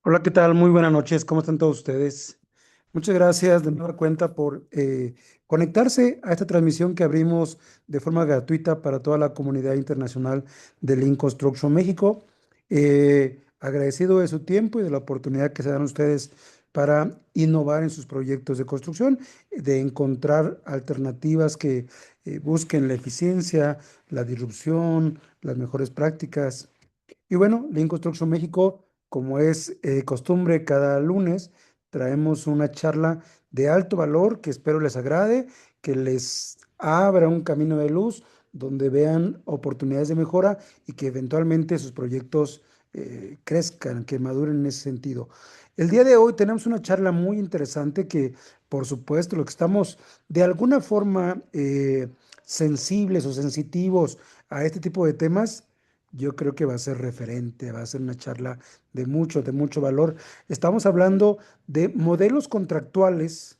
Hola, ¿qué tal? Muy buenas noches. ¿Cómo están todos ustedes? Muchas gracias de nueva cuenta por conectarse a esta transmisión que abrimos de forma gratuita para toda la comunidad internacional de Lean Construction México. Agradecido de su tiempo y de la oportunidad que se dan ustedes para innovar en sus proyectos de construcción, de encontrar alternativas que busquen la eficiencia, la disrupción, las mejores prácticas. Y bueno, Lean Construction México, como es costumbre, cada lunes traemos una charla de alto valor que espero les agrade, que les abra un camino de luz donde vean oportunidades de mejora y que eventualmente sus proyectos crezcan, que maduren en ese sentido. El día de hoy tenemos una charla muy interesante que, por supuesto, lo que estamos de alguna forma sensibles o sensitivos a este tipo de temas, yo creo que va a ser referente, va a ser una charla de mucho valor. Estamos hablando de modelos contractuales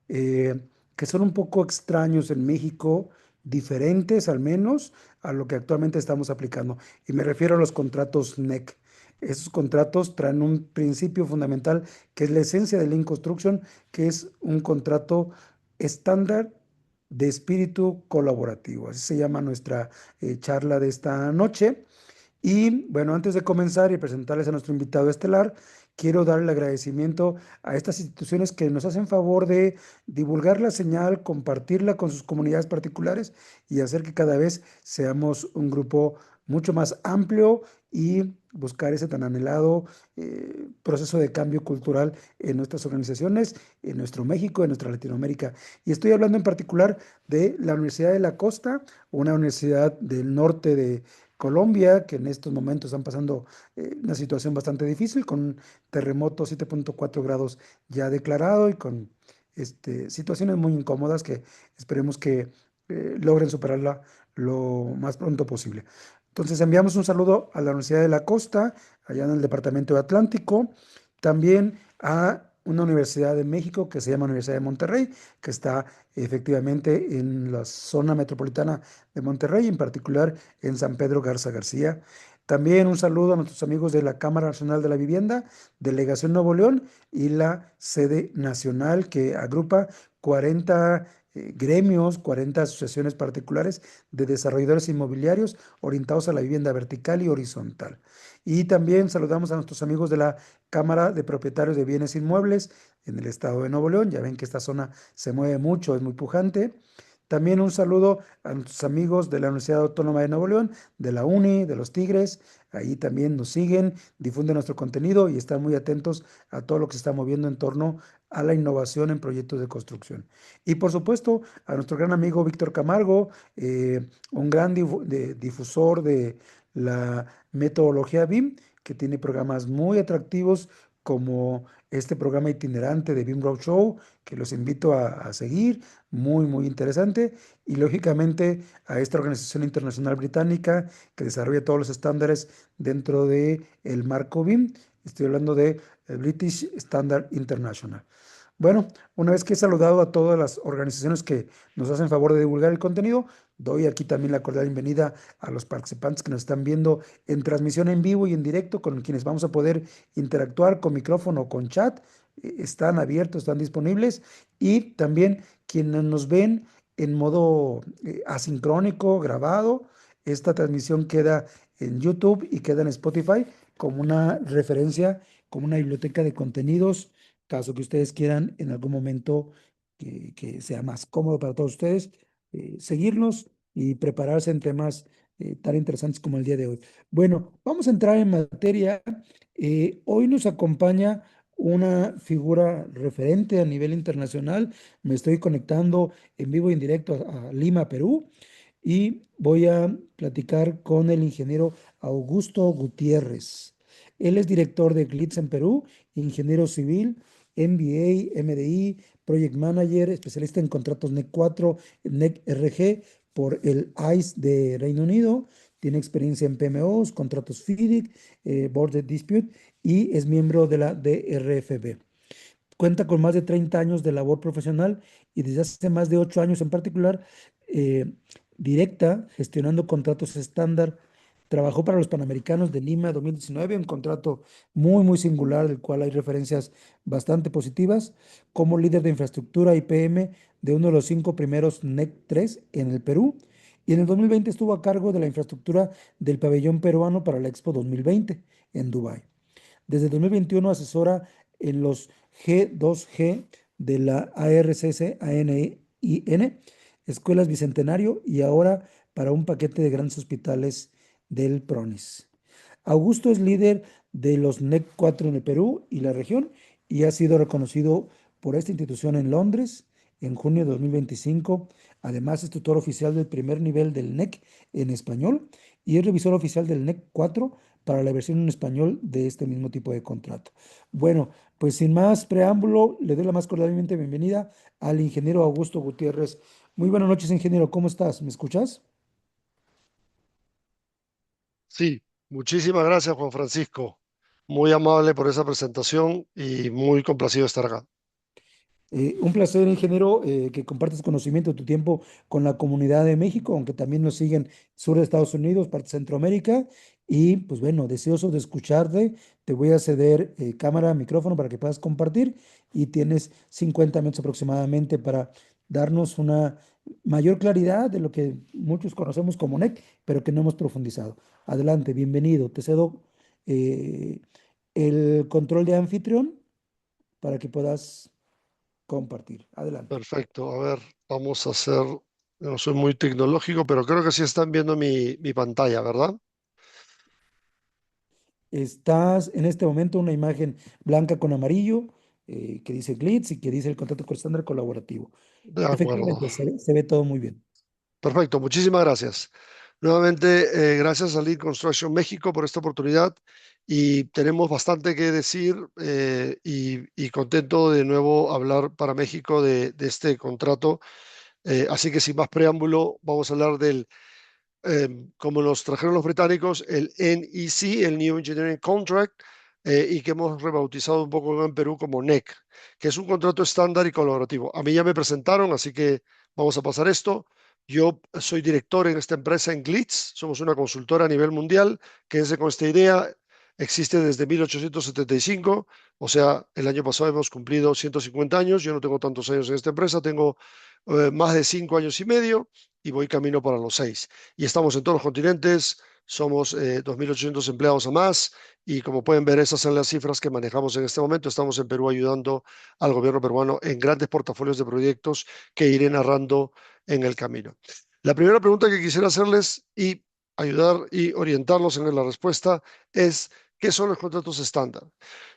eh, que son un poco extraños en México, diferentes al menos a lo que actualmente estamos aplicando. Y me refiero a los contratos NEC. Esos contratos traen un principio fundamental que es la esencia de Lean Construction, que es un contrato estándar de espíritu colaborativo. Así se llama nuestra charla de esta noche. Y bueno, antes de comenzar y presentarles a nuestro invitado estelar, quiero dar el agradecimiento a estas instituciones que nos hacen favor de divulgar la señal, compartirla con sus comunidades particulares y hacer que cada vez seamos un grupo mucho más amplio y buscar ese tan anhelado proceso de cambio cultural en nuestras organizaciones, en nuestro México, en nuestra Latinoamérica. Y estoy hablando en particular de la Universidad de la Costa, una universidad del norte de Colombia, que en estos momentos están pasando una situación bastante difícil, con un terremoto 7.4 grados ya declarado y con situaciones muy incómodas que esperemos que logren superarla lo más pronto posible. Entonces enviamos un saludo a la Universidad de la Costa, allá en el Departamento de Atlántico, también a una universidad de México que se llama Universidad de Monterrey, que está efectivamente en la zona metropolitana de Monterrey, en particular en San Pedro Garza García. También un saludo a nuestros amigos de la Cámara Nacional de la Vivienda, Delegación Nuevo León y la sede nacional que agrupa 40 gremios, 40 asociaciones particulares de desarrolladores inmobiliarios orientados a la vivienda vertical y horizontal. Y también saludamos a nuestros amigos de la Cámara de Propietarios de Bienes Inmuebles en el estado de Nuevo León. Ya ven que esta zona se mueve mucho, es muy pujante. También un saludo a nuestros amigos de la Universidad Autónoma de Nuevo León, de la UNI, de los Tigres. Ahí también nos siguen, difunden nuestro contenido y están muy atentos a todo lo que se está moviendo en torno a la innovación en proyectos de construcción. Y por supuesto, a nuestro gran amigo Víctor Camargo, un gran difusor de la metodología BIM, que tiene programas muy atractivos como este programa itinerante de BIM Roadshow, que los invito a seguir, muy interesante, y lógicamente a esta organización internacional británica que desarrolla todos los estándares dentro de el marco BIM. Estoy hablando de el British Standard International. Bueno, una vez que he saludado a todas las organizaciones que nos hacen favor de divulgar el contenido, doy aquí también la cordial bienvenida a los participantes que nos están viendo en transmisión en vivo y en directo, con quienes vamos a poder interactuar con micrófono o con chat. Están abiertos, están disponibles. Y también quienes nos ven en modo asincrónico, grabado. Esta transmisión queda en YouTube y queda en Spotify como una referencia, como una biblioteca de contenidos, caso que ustedes quieran en algún momento que sea más cómodo para todos ustedes, seguirnos y prepararse en temas tan interesantes como el día de hoy. Bueno, vamos a entrar en materia. Hoy nos acompaña una figura referente a nivel internacional. Me estoy conectando en vivo y en directo a Lima, Perú, y voy a platicar con el ingeniero Augusto Gutiérrez. Él es director de Glitz en Perú, ingeniero civil, MBA, MDI, Project Manager, especialista en contratos NEC 4, NEC RG por el ICE de Reino Unido. Tiene experiencia en PMOs, contratos FIDIC, Border Dispute y es miembro de la DRFB. Cuenta con más de 30 años de labor profesional y desde hace más de 8 años en particular, eh, directa, gestionando contratos estándar Trabajó para los Panamericanos de Lima 2019, un contrato muy singular, del cual hay referencias bastante positivas, como líder de infraestructura IPM de uno de los 5 primeros NEC 3 en el Perú. Y en el 2020 estuvo a cargo de la infraestructura del pabellón peruano para la Expo 2020 en Dubái. Desde 2021 asesora en los G2G de la ARCC-ANIN, Escuelas Bicentenario, y ahora para un paquete de grandes hospitales del PRONIS. Augusto es líder de los NEC 4 en el Perú y la región y ha sido reconocido por esta institución en Londres en junio de 2025. Además, es tutor oficial del primer nivel del NEC en español y es revisor oficial del NEC 4 para la versión en español de este mismo tipo de contrato. Bueno, pues sin más preámbulo, le doy la más cordialmente bienvenida al ingeniero Augusto Gutiérrez. Muy buenas noches, ingeniero. ¿Cómo estás? ¿Me escuchas? Sí, muchísimas gracias, Juan Francisco. Muy amable por esa presentación y muy complacido de estar acá. Un placer, ingeniero, que compartas conocimiento de tu tiempo con la comunidad de México, aunque también nos siguen sur de Estados Unidos, parte de Centroamérica. Y pues bueno, deseoso de escucharte, te voy a ceder cámara, micrófono para que puedas compartir y tienes 50 minutos aproximadamente para darnos una mayor claridad de lo que muchos conocemos como NEC, pero que no hemos profundizado. Adelante, bienvenido. Te cedo eh, el control de anfitrión para que puedas compartir. Adelante. Perfecto, a ver, vamos a hacer, no soy muy tecnológico, pero creo que sí están viendo mi pantalla, ¿verdad? Estás en este momento una imagen blanca con amarillo que dice Glitz y que dice el contrato con estándar colaborativo. De acuerdo. Efectivamente, se ve todo muy bien. Perfecto, muchísimas gracias. Nuevamente, gracias a Lead Construction México por esta oportunidad y tenemos bastante que decir y contento de nuevo hablar para México de este contrato. Así que sin más preámbulo, vamos a hablar del, como nos trajeron los británicos, el NEC, el New Engineering Contract, y que hemos rebautizado un poco en Perú como NEC, que es un contrato estándar y colaborativo. A mí ya me presentaron, así que vamos a pasar esto. Yo soy director en esta empresa en Glitz, somos una consultora a nivel mundial que desde con esta idea existe desde 1875, o sea, el año pasado hemos cumplido 150 años, yo no tengo tantos años en esta empresa, tengo más de 5 años y medio y voy camino para los 6 y estamos en todos los continentes, somos 2.800 empleados a más y como pueden ver, esas son las cifras que manejamos en este momento. Estamos en Perú ayudando al gobierno peruano en grandes portafolios de proyectos que iré narrando en el camino. La primera pregunta que quisiera hacerles y ayudar y orientarlos en la respuesta es, ¿qué son los contratos estándar?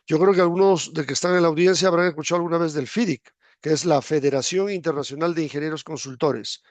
Yo creo que algunos de que están en la audiencia habrán escuchado alguna vez del FIDIC, que es la Federación Internacional de Ingenieros Consultores.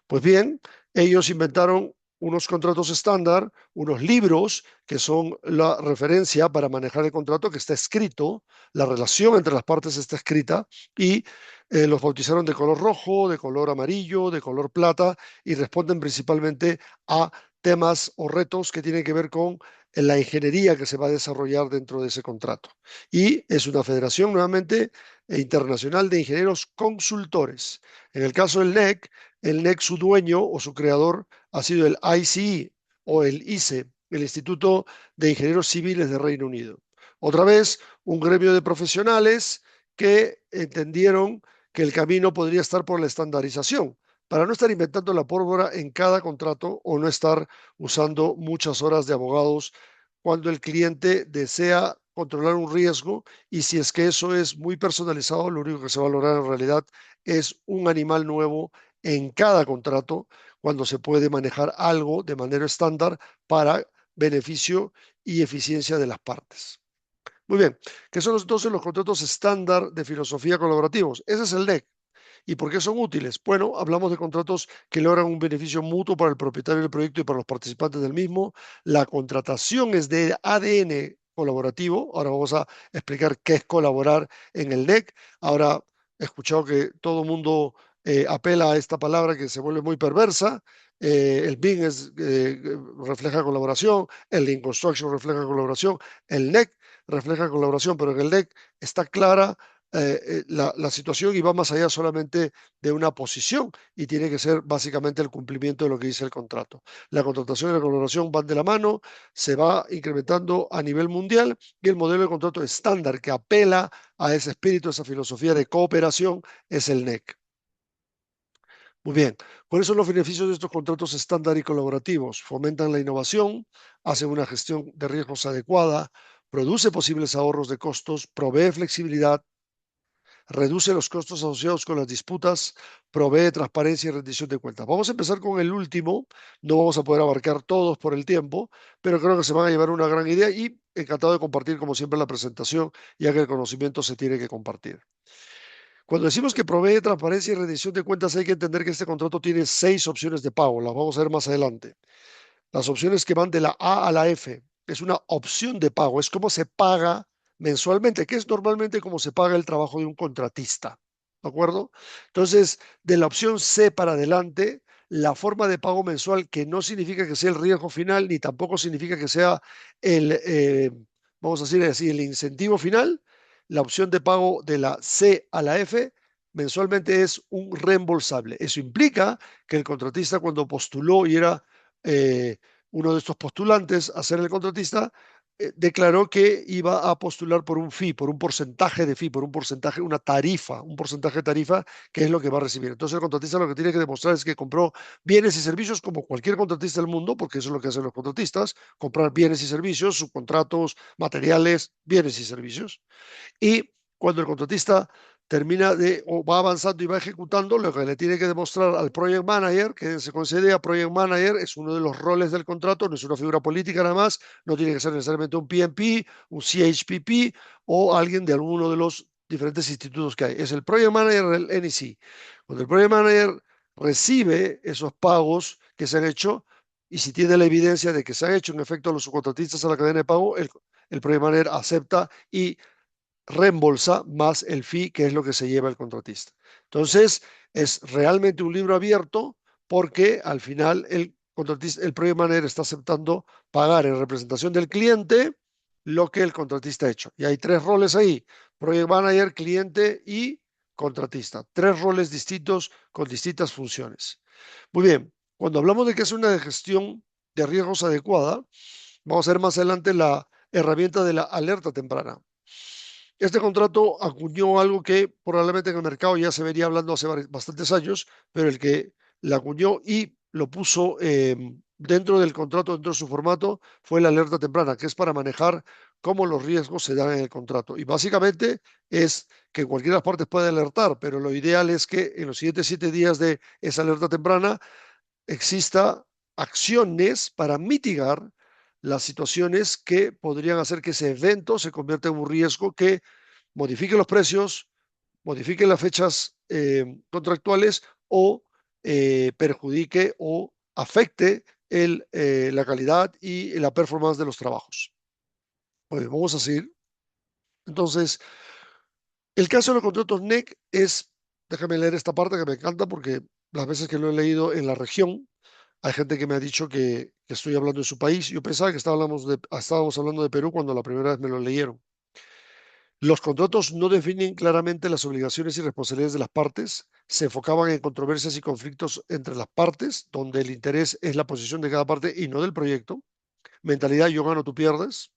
Pues bien, ellos inventaron unos contratos estándar, unos libros que son la referencia para manejar el contrato que está escrito, la relación entre las partes está escrita y los bautizaron de color rojo, de color amarillo, de color plata y responden principalmente a temas o retos que tienen que ver con la ingeniería que se va a desarrollar dentro de ese contrato. Y es una federación nuevamente internacional de ingenieros consultores. En el caso del NEC, el NEC, su dueño o su creador ha sido el ICE o el ICE, el Instituto de Ingenieros Civiles de Reino Unido. Otra vez, un gremio de profesionales que entendieron que el camino podría estar por la estandarización, para no estar inventando la pólvora en cada contrato o no estar usando muchas horas de abogados cuando el cliente desea controlar un riesgo y si es que eso es muy personalizado, lo único que se va a lograr en realidad es un animal nuevo en cada contrato cuando se puede manejar algo de manera estándar para beneficio y eficiencia de las partes. Muy bien, ¿qué son entonces los contratos estándar de filosofía colaborativos? Ese es el NEC. ¿Y por qué son útiles? Bueno, hablamos de contratos que logran un beneficio mutuo para el propietario del proyecto y para los participantes del mismo. La contratación es de ADN colaborativo. Ahora vamos a explicar qué es colaborar en el NEC. Ahora he escuchado que todo el mundo apela a esta palabra que se vuelve muy perversa. El BIM refleja colaboración, el Lean Construction refleja colaboración, el NEC refleja colaboración, pero en el NEC está clara la situación y va más allá solamente de una posición y tiene que ser básicamente el cumplimiento de lo que dice el contrato. La contratación y la colaboración van de la mano, se va incrementando a nivel mundial y el modelo de contrato estándar que apela a ese espíritu, a esa filosofía de cooperación es el NEC. Muy bien, ¿cuáles son los beneficios de estos contratos estándar y colaborativos? Fomentan la innovación, hacen una gestión de riesgos adecuada, produce posibles ahorros de costos, provee flexibilidad, reduce los costos asociados con las disputas, provee transparencia y rendición de cuentas. Vamos a empezar con el último, no vamos a poder abarcar todos por el tiempo, pero creo que se van a llevar una gran idea y encantado de compartir como siempre la presentación, ya que el conocimiento se tiene que compartir. Cuando decimos que provee transparencia y rendición de cuentas, hay que entender que este contrato tiene 6 opciones de pago, las vamos a ver más adelante. Las opciones que van de la A a la F es una opción de pago, es como se paga mensualmente, que es normalmente como se paga el trabajo de un contratista. ¿De acuerdo? Entonces, de la opción C para adelante, la forma de pago mensual, que no significa que sea el riesgo final, ni tampoco significa que sea el, vamos a decir así, el incentivo final, la opción de pago de la C a la F mensualmente es un reembolsable. Eso implica que el contratista cuando postuló y era eh, uno de estos postulantes a ser el contratista, declaró que iba a postular por un fee, por un porcentaje de fee, por un porcentaje, una tarifa, un porcentaje de tarifa, que es lo que va a recibir. Entonces el contratista lo que tiene que demostrar es que compró bienes y servicios como cualquier contratista del mundo, porque eso es lo que hacen los contratistas, comprar bienes y servicios, subcontratos, materiales, bienes y servicios. Y cuando el contratista termina de o va avanzando y va ejecutando, lo que le tiene que demostrar al project manager, que se concede a project manager, es uno de los roles del contrato, no es una figura política nada más, no tiene que ser necesariamente un PMP, un CHPP o alguien de alguno de los diferentes institutos que hay. Es el project manager del NEC. Cuando el project manager recibe esos pagos que se han hecho y si tiene la evidencia de que se han hecho en efecto a los subcontratistas a la cadena de pago, el project manager acepta y reembolsa más el fee, que es lo que se lleva el contratista. Entonces, es realmente un libro abierto porque al final el contratista, el project manager está aceptando pagar en representación del cliente lo que el contratista ha hecho. Y hay 3 roles ahí, project manager, cliente y contratista. 3 roles distintos con distintas funciones. Muy bien, cuando hablamos de que es una gestión de riesgos adecuada, vamos a ver más adelante la herramienta de la alerta temprana. Este contrato acuñó algo que probablemente en el mercado ya se venía hablando hace bastantes años, pero el que la acuñó y lo puso dentro del contrato, dentro de su formato, fue la alerta temprana, que es para manejar cómo los riesgos se dan en el contrato. Y básicamente es que cualquiera de las partes puede alertar, pero lo ideal es que en los siguientes 7 días de esa alerta temprana exista acciones para mitigar las situaciones que podrían hacer que ese evento se convierta en un riesgo que modifique los precios, modifique las fechas contractuales o perjudique o afecte la calidad y la performance de los trabajos. Pues vamos a seguir. Entonces, el caso de los contratos NEC es, déjame leer esta parte que me encanta porque las veces que lo he leído en la región, hay gente que me ha dicho que estoy hablando de su país. Yo pensaba que estábamos hablando de Perú cuando la primera vez me lo leyeron. Los contratos no definen claramente las obligaciones y responsabilidades de las partes, se enfocaban en controversias y conflictos entre las partes, donde el interés es la posición de cada parte y no del proyecto. Mentalidad yo gano, tú pierdes.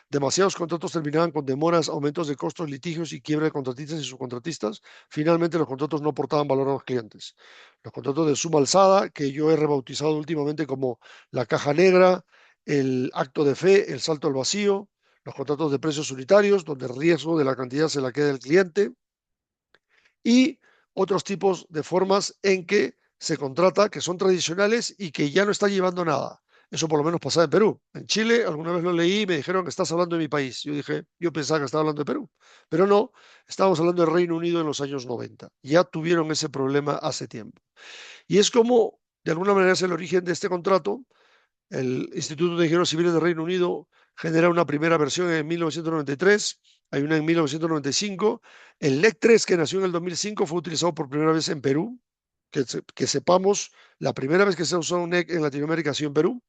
Demasiados contratos terminaban con demoras, aumentos de costos, litigios y quiebra de contratistas y subcontratistas. Finalmente, los contratos no aportaban valor a los clientes. Los contratos de suma alzada, que yo he rebautizado últimamente como la caja negra, el acto de fe, el salto al vacío, los contratos de precios unitarios, donde el riesgo de la cantidad se la queda el cliente, y otros tipos de formas en que se contrata, que son tradicionales y que ya no están llevando nada. Eso por lo menos pasaba en Perú. En Chile, alguna vez lo leí y me dijeron que estás hablando de mi país. Yo dije, yo pensaba que estaba hablando de Perú, pero no, estábamos hablando del Reino Unido en los años 90. Ya tuvieron ese problema hace tiempo. Y es como, de alguna manera, es el origen de este contrato. El Instituto de Ingenieros Civiles del Reino Unido genera una primera versión en 1993, hay una en 1995. El NEC 3, que nació en el 2005, fue utilizado por primera vez en Perú. Que sepamos, la primera vez que se usó un NEC en Latinoamérica ha sido en Perú.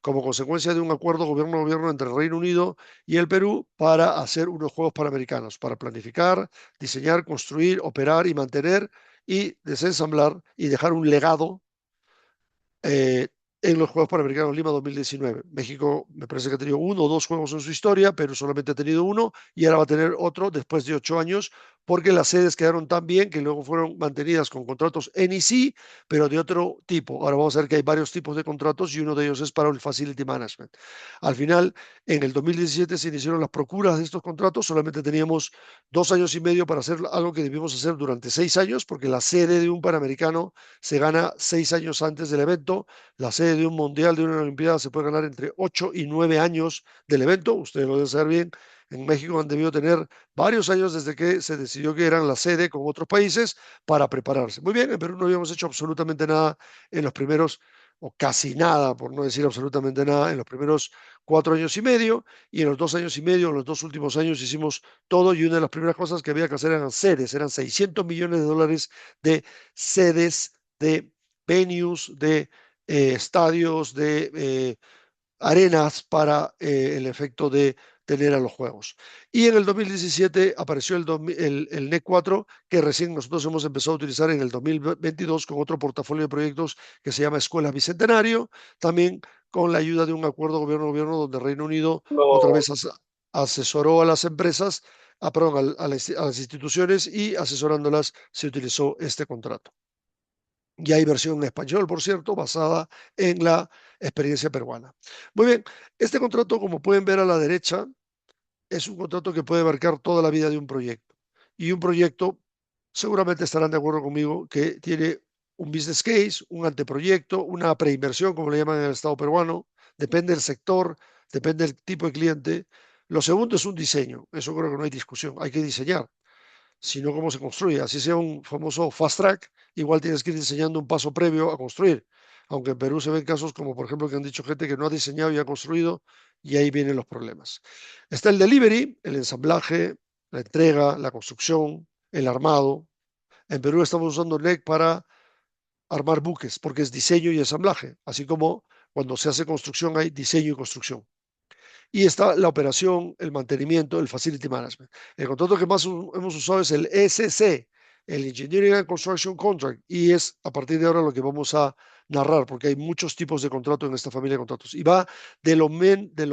como consecuencia de un acuerdo gobierno-gobierno entre el Reino Unido y el Perú para hacer unos Juegos Panamericanos, para planificar, diseñar, construir, operar y mantener y desensamblar y dejar un legado eh, en los Juegos Panamericanos Lima 2019. México me parece que ha tenido uno o dos juegos en su historia, pero solamente ha tenido uno y ahora va a tener otro después de 8 años, porque las sedes quedaron tan bien que luego fueron mantenidas con contratos NEC, pero de otro tipo. Ahora vamos a ver que hay varios tipos de contratos y uno de ellos es para el Facility Management. Al final, en el 2017 se iniciaron las procuras de estos contratos, solamente teníamos 2 años y medio para hacer algo que debimos hacer durante 6 años, porque la sede de un Panamericano se gana 6 años antes del evento. La sede de un mundial, de una olimpiada, se puede ganar entre 8 y 9 años del evento. Ustedes lo deben saber bien. En México han debido tener varios años desde que se decidió que eran la sede con otros países para prepararse. Muy bien, en Perú no habíamos hecho absolutamente nada en los primeros, o casi nada, por no decir absolutamente nada, en los primeros 4 años y medio, y en los 2 años y medio, en los 2 últimos años, hicimos todo, y una de las primeras cosas que había que hacer eran sedes, eran $600 millones de sedes, de venues, de estadios, de arenas para el efecto de tener a los juegos. Y en el 2017 apareció el NEC 4, que recién nosotros hemos empezado a utilizar en el 2022 con otro portafolio de proyectos que se llama Escuelas Bicentenario, también con la ayuda de un acuerdo gobierno-gobierno donde Reino Unido otra vez asesoró a las empresas, perdón, a las instituciones, y asesorándolas se utilizó este contrato. Y hay versión en español, por cierto, basada en la experiencia peruana. Muy bien, este contrato, como pueden ver a la derecha, es un contrato que puede abarcar toda la vida de un proyecto. Y un proyecto, seguramente estarán de acuerdo conmigo, que tiene un business case, un anteproyecto, una preinversión, como le llaman en el Estado peruano, depende del sector, depende del tipo de cliente. Lo segundo es un diseño, eso creo que no hay discusión, hay que diseñar, sino cómo se construye. Así sea un famoso fast track, igual tienes que ir diseñando un paso previo a construir. Aunque en Perú se ven casos como, por ejemplo, que han dicho gente que no ha diseñado y ha construido, y ahí vienen los problemas. Está el delivery, el ensamblaje, la entrega, la construcción, el armado. En Perú estamos usando NEC para armar buques, porque es diseño y ensamblaje, así como cuando se hace construcción hay diseño y construcción. Y está la operación, el mantenimiento, el facility management. El contrato que más hemos usado es el ECC, el Engineering and Construction Contract, y es a partir de ahora lo que vamos a narrar, porque hay muchos tipos de contrato en esta familia de contratos, y va de lo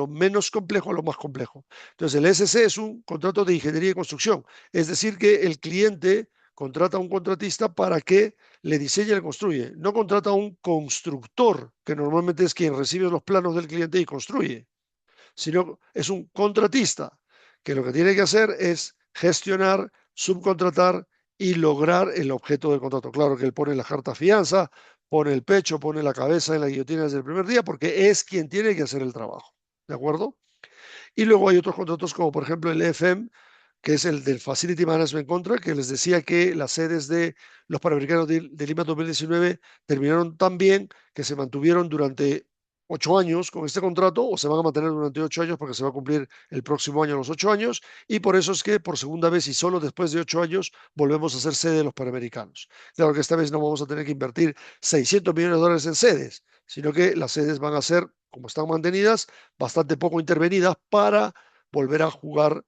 menos complejo a lo más complejo. Entonces, el ECC es un contrato de ingeniería y construcción, es decir, que el cliente contrata a un contratista para que le diseñe y le construye. No contrata a un constructor, que normalmente es quien recibe los planos del cliente y construye, sino es un contratista que lo que tiene que hacer es gestionar, subcontratar y lograr el objeto del contrato. Claro que él pone la carta fianza, pone el pecho, pone la cabeza en la guillotina desde el primer día, porque es quien tiene que hacer el trabajo. ¿De acuerdo? Y luego hay otros contratos como por ejemplo el FM, que es el del Facility Management Contract, que les decía que las sedes de los Panamericanos de Lima 2019 terminaron tan bien que se mantuvieron durante 8 años con este contrato, o se van a mantener durante 8 años porque se va a cumplir el próximo año los 8 años, y por eso es que por segunda vez y solo después de 8 años volvemos a ser sede de los Panamericanos. Claro que esta vez no vamos a tener que invertir $600 millones en sedes, sino que las sedes van a ser, como están mantenidas, bastante poco intervenidas para volver a jugar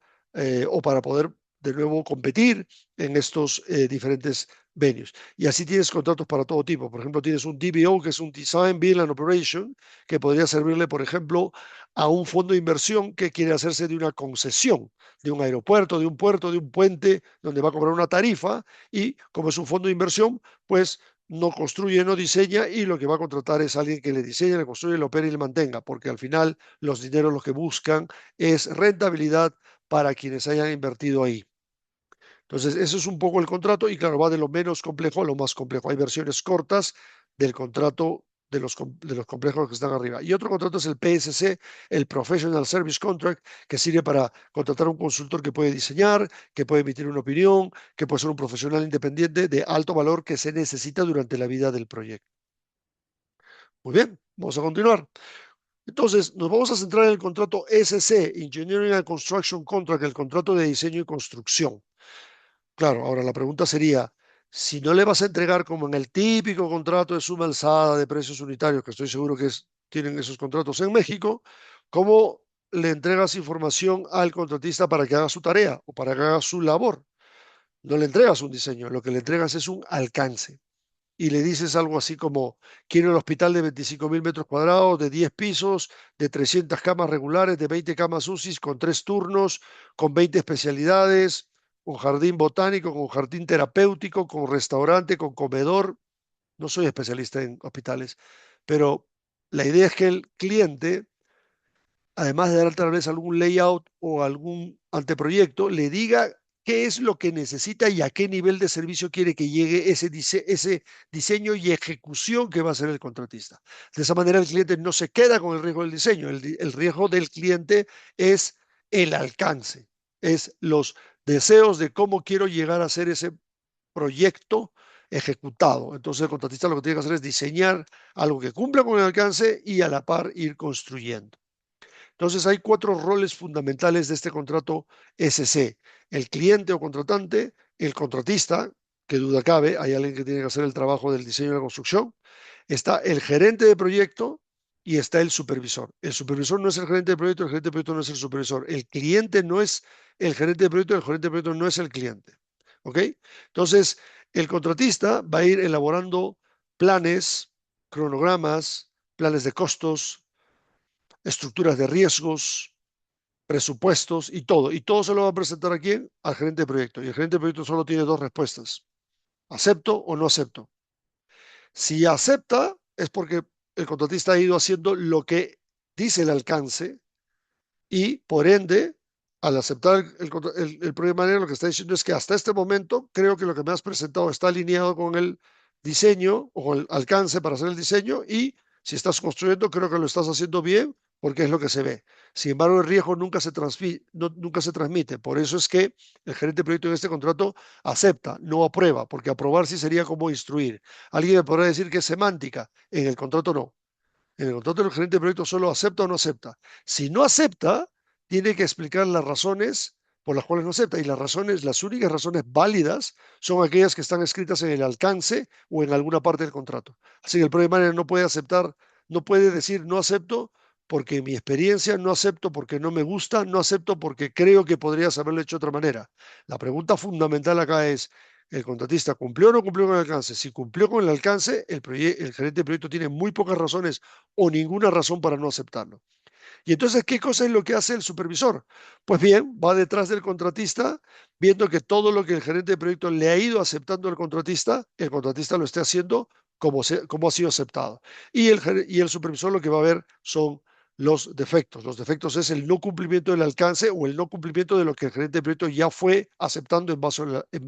o para poder de nuevo competir en estos diferentes venues. Y así tienes contratos para todo tipo. Por ejemplo, tienes un DBO, que es un Design, Build and Operation, que podría servirle, por ejemplo, a un fondo de inversión que quiere hacerse de una concesión, de un aeropuerto, de un puerto, de un puente, donde va a cobrar una tarifa, y como es un fondo de inversión, pues no construye, no diseña, y lo que va a contratar es alguien que le diseñe, le construya, le opere y le mantenga, porque al final los dineros lo que buscan es rentabilidad para quienes hayan invertido ahí. Entonces, eso es un poco el contrato, y claro, va de lo menos complejo a lo más complejo. Hay versiones cortas del contrato de los complejos que están arriba. Y otro contrato es el PSC, el Professional Service Contract, que sirve para contratar a un consultor que puede diseñar, que puede emitir una opinión, que puede ser un profesional independiente de alto valor que se necesita durante la vida del proyecto. Muy bien, vamos a continuar. Entonces, nos vamos a centrar en el contrato SC, Engineering and Construction Contract, el contrato de diseño y construcción. Claro, ahora la pregunta sería, si no le vas a entregar como en el típico contrato de suma alzada de precios unitarios, que estoy seguro que es tienen esos contratos en México, ¿cómo le entregas información al contratista para que haga su tarea o para que haga su labor? No le entregas un diseño, lo que le entregas es un alcance. Y le dices algo así como, quiero el hospital de 25.000 metros cuadrados, de 10 pisos, de 300 camas regulares, de 20 camas UCI, con 3 turnos, con 20 especialidades, con jardín botánico, con jardín terapéutico, con restaurante, con comedor. No soy especialista en hospitales, pero la idea es que el cliente, además de dar tal vez algún layout o algún anteproyecto, le diga qué es lo que necesita y a qué nivel de servicio quiere que llegue ese diseño y ejecución que va a hacer el contratista. De esa manera el cliente no se queda con el riesgo del diseño, el riesgo del cliente es el alcance, es los deseos de cómo quiero llegar a hacer ese proyecto ejecutado. Entonces el contratista lo que tiene que hacer es diseñar algo que cumpla con el alcance y a la par ir construyendo. Entonces hay 4 roles fundamentales de este contrato SC. El cliente o contratante, el contratista, que duda cabe, hay alguien que tiene que hacer el trabajo del diseño y la construcción. Está el gerente de proyecto y está el supervisor. El supervisor no es el gerente de proyecto, el gerente de proyecto no es el supervisor. El cliente no es el gerente de proyecto, el gerente de proyecto no es el cliente. ¿Ok? Entonces, el contratista va a ir elaborando planes, cronogramas, planes de costos, estructuras de riesgos, presupuestos y todo. Y todo se lo va a presentar a quién? Al gerente de proyecto. Y el gerente de proyecto solo tiene 2 respuestas. ¿Acepto o no acepto? Si acepta, es porque el contratista ha ido haciendo lo que dice el alcance y por ende, al aceptar el project manager, lo que está diciendo es que hasta este momento creo que lo que me has presentado está alineado con el diseño o con el alcance para hacer el diseño y si estás construyendo, creo que lo estás haciendo bien porque es lo que se ve. Sin embargo, el riesgo nunca se transmite. Por eso es que el gerente de proyecto en este contrato acepta, no aprueba, porque aprobar sí sería como instruir. Alguien me podrá decir que es semántica, en el contrato no. En el contrato del gerente de proyecto solo acepta o no acepta. Si no acepta, tiene que explicar las razones por las cuales no acepta. Y las razones, las únicas razones válidas son aquellas que están escritas en el alcance o en alguna parte del contrato. Así que el project manager no puede aceptar, no puede decir no acepto porque en mi experiencia, no acepto porque no me gusta, no acepto porque creo que podrías haberlo hecho de otra manera. La pregunta fundamental acá es, ¿el contratista cumplió o no cumplió con el alcance? Si cumplió con el alcance, el gerente de proyecto tiene muy pocas razones o ninguna razón para no aceptarlo. Y entonces, ¿qué cosa es lo que hace el supervisor? Pues bien, va detrás del contratista, viendo que todo lo que el gerente de proyecto le ha ido aceptando al contratista, el contratista lo esté haciendo como ha sido aceptado. Y el supervisor lo que va a ver son los defectos. Los defectos es el no cumplimiento del alcance o el no cumplimiento de lo que el gerente de proyecto ya fue aceptando en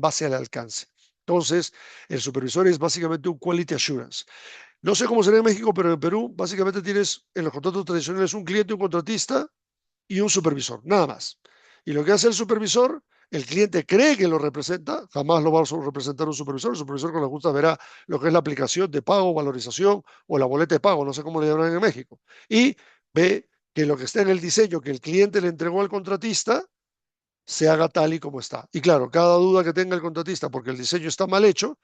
base al alcance. Entonces, el supervisor es básicamente un quality assurance. No sé cómo será en México, pero en Perú básicamente tienes en los contratos tradicionales un cliente, un contratista y un supervisor, nada más. Y lo que hace el supervisor, el cliente cree que lo representa, jamás lo va a representar un supervisor. El supervisor con la Junta verá lo que es la aplicación de pago, valorización o la boleta de pago, no sé cómo le llaman en México. Y ve que lo que está en el diseño que el cliente le entregó al contratista se haga tal y como está. Y claro, cada duda que tenga el contratista porque el diseño está mal hecho,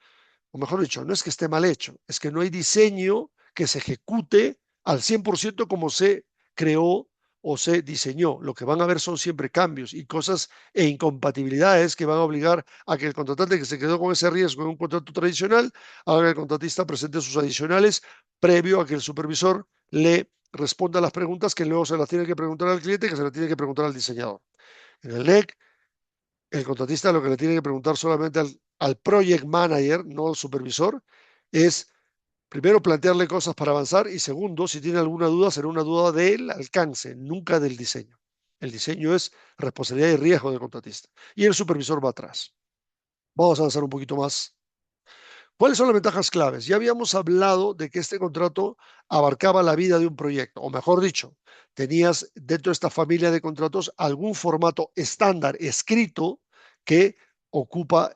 o mejor dicho, no es que esté mal hecho, es que no hay diseño que se ejecute al 100% como se creó o se diseñó. Lo que van a ver son siempre cambios y cosas e incompatibilidades que van a obligar a que el contratante que se quedó con ese riesgo en un contrato tradicional haga que el contratista presente sus adicionales previo a que el supervisor le responda a las preguntas que luego se las tiene que preguntar al cliente y que se las tiene que preguntar al diseñador. En el NEC el contratista lo que le tiene que preguntar solamente al project manager, no al supervisor, es primero plantearle cosas para avanzar y segundo, si tiene alguna duda, será una duda del alcance, nunca del diseño. El diseño es responsabilidad y riesgo del contratista. Y el supervisor va atrás. Vamos a avanzar un poquito más. ¿Cuáles son las ventajas claves? Ya habíamos hablado de que este contrato abarcaba la vida de un proyecto, o mejor dicho, tenías dentro de esta familia de contratos algún formato estándar escrito que ocupa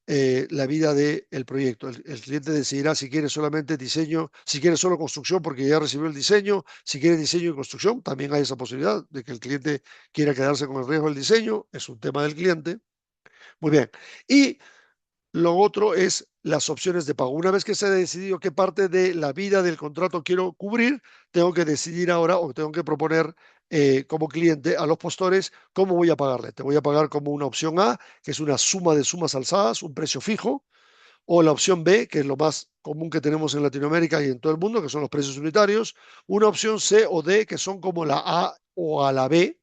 la vida del proyecto. El cliente decidirá si quiere solamente diseño, si quiere solo construcción porque ya recibió el diseño, si quiere diseño y construcción, también hay esa posibilidad de que el cliente quiera quedarse con el riesgo del diseño, es un tema del cliente. Muy bien. Y lo otro es las opciones de pago. Una vez que se ha decidido qué parte de la vida del contrato quiero cubrir, tengo que decidir ahora o tengo que proponer como cliente a los postores cómo voy a pagarle. Te voy a pagar como una opción A, que es una suma de sumas alzadas, un precio fijo, o la opción B, que es lo más común que tenemos en Latinoamérica y en todo el mundo, que son los precios unitarios, una opción C o D, que son como la A o a la B.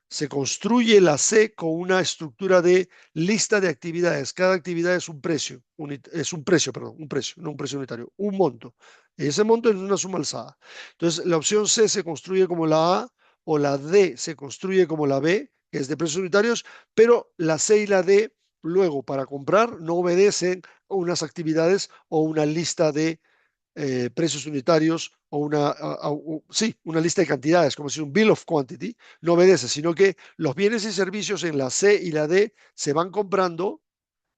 Se construye la C con una estructura de lista de actividades. Cada actividad es un precio, perdón, un precio, no un precio unitario, un monto. Ese monto es una suma alzada. Entonces, la opción C se construye como la A o la D se construye como la B, que es de precios unitarios, pero la C y la D luego para comprar no obedecen a unas actividades o una lista de precios unitarios o sí, una lista de cantidades, como si un bill of quantity, no obedece, sino que los bienes y servicios en la C y la D se van comprando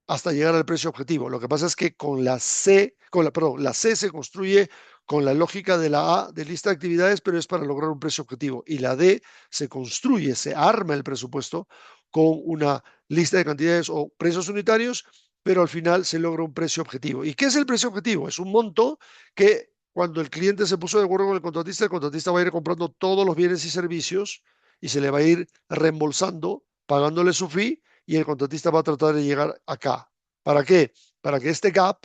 hasta llegar al precio objetivo. Lo que pasa es que con la C, perdón, la C se construye con la lógica de la A de lista de actividades, pero es para lograr un precio objetivo. Y la D se construye, se arma el presupuesto con una lista de cantidades o precios unitarios, pero al final se logra un precio objetivo. ¿Y qué es el precio objetivo? Es un monto que cuando el cliente se puso de acuerdo con el contratista va a ir comprando todos los bienes y servicios y se le va a ir reembolsando, pagándole su fee y el contratista va a tratar de llegar acá. ¿Para qué? Para que este gap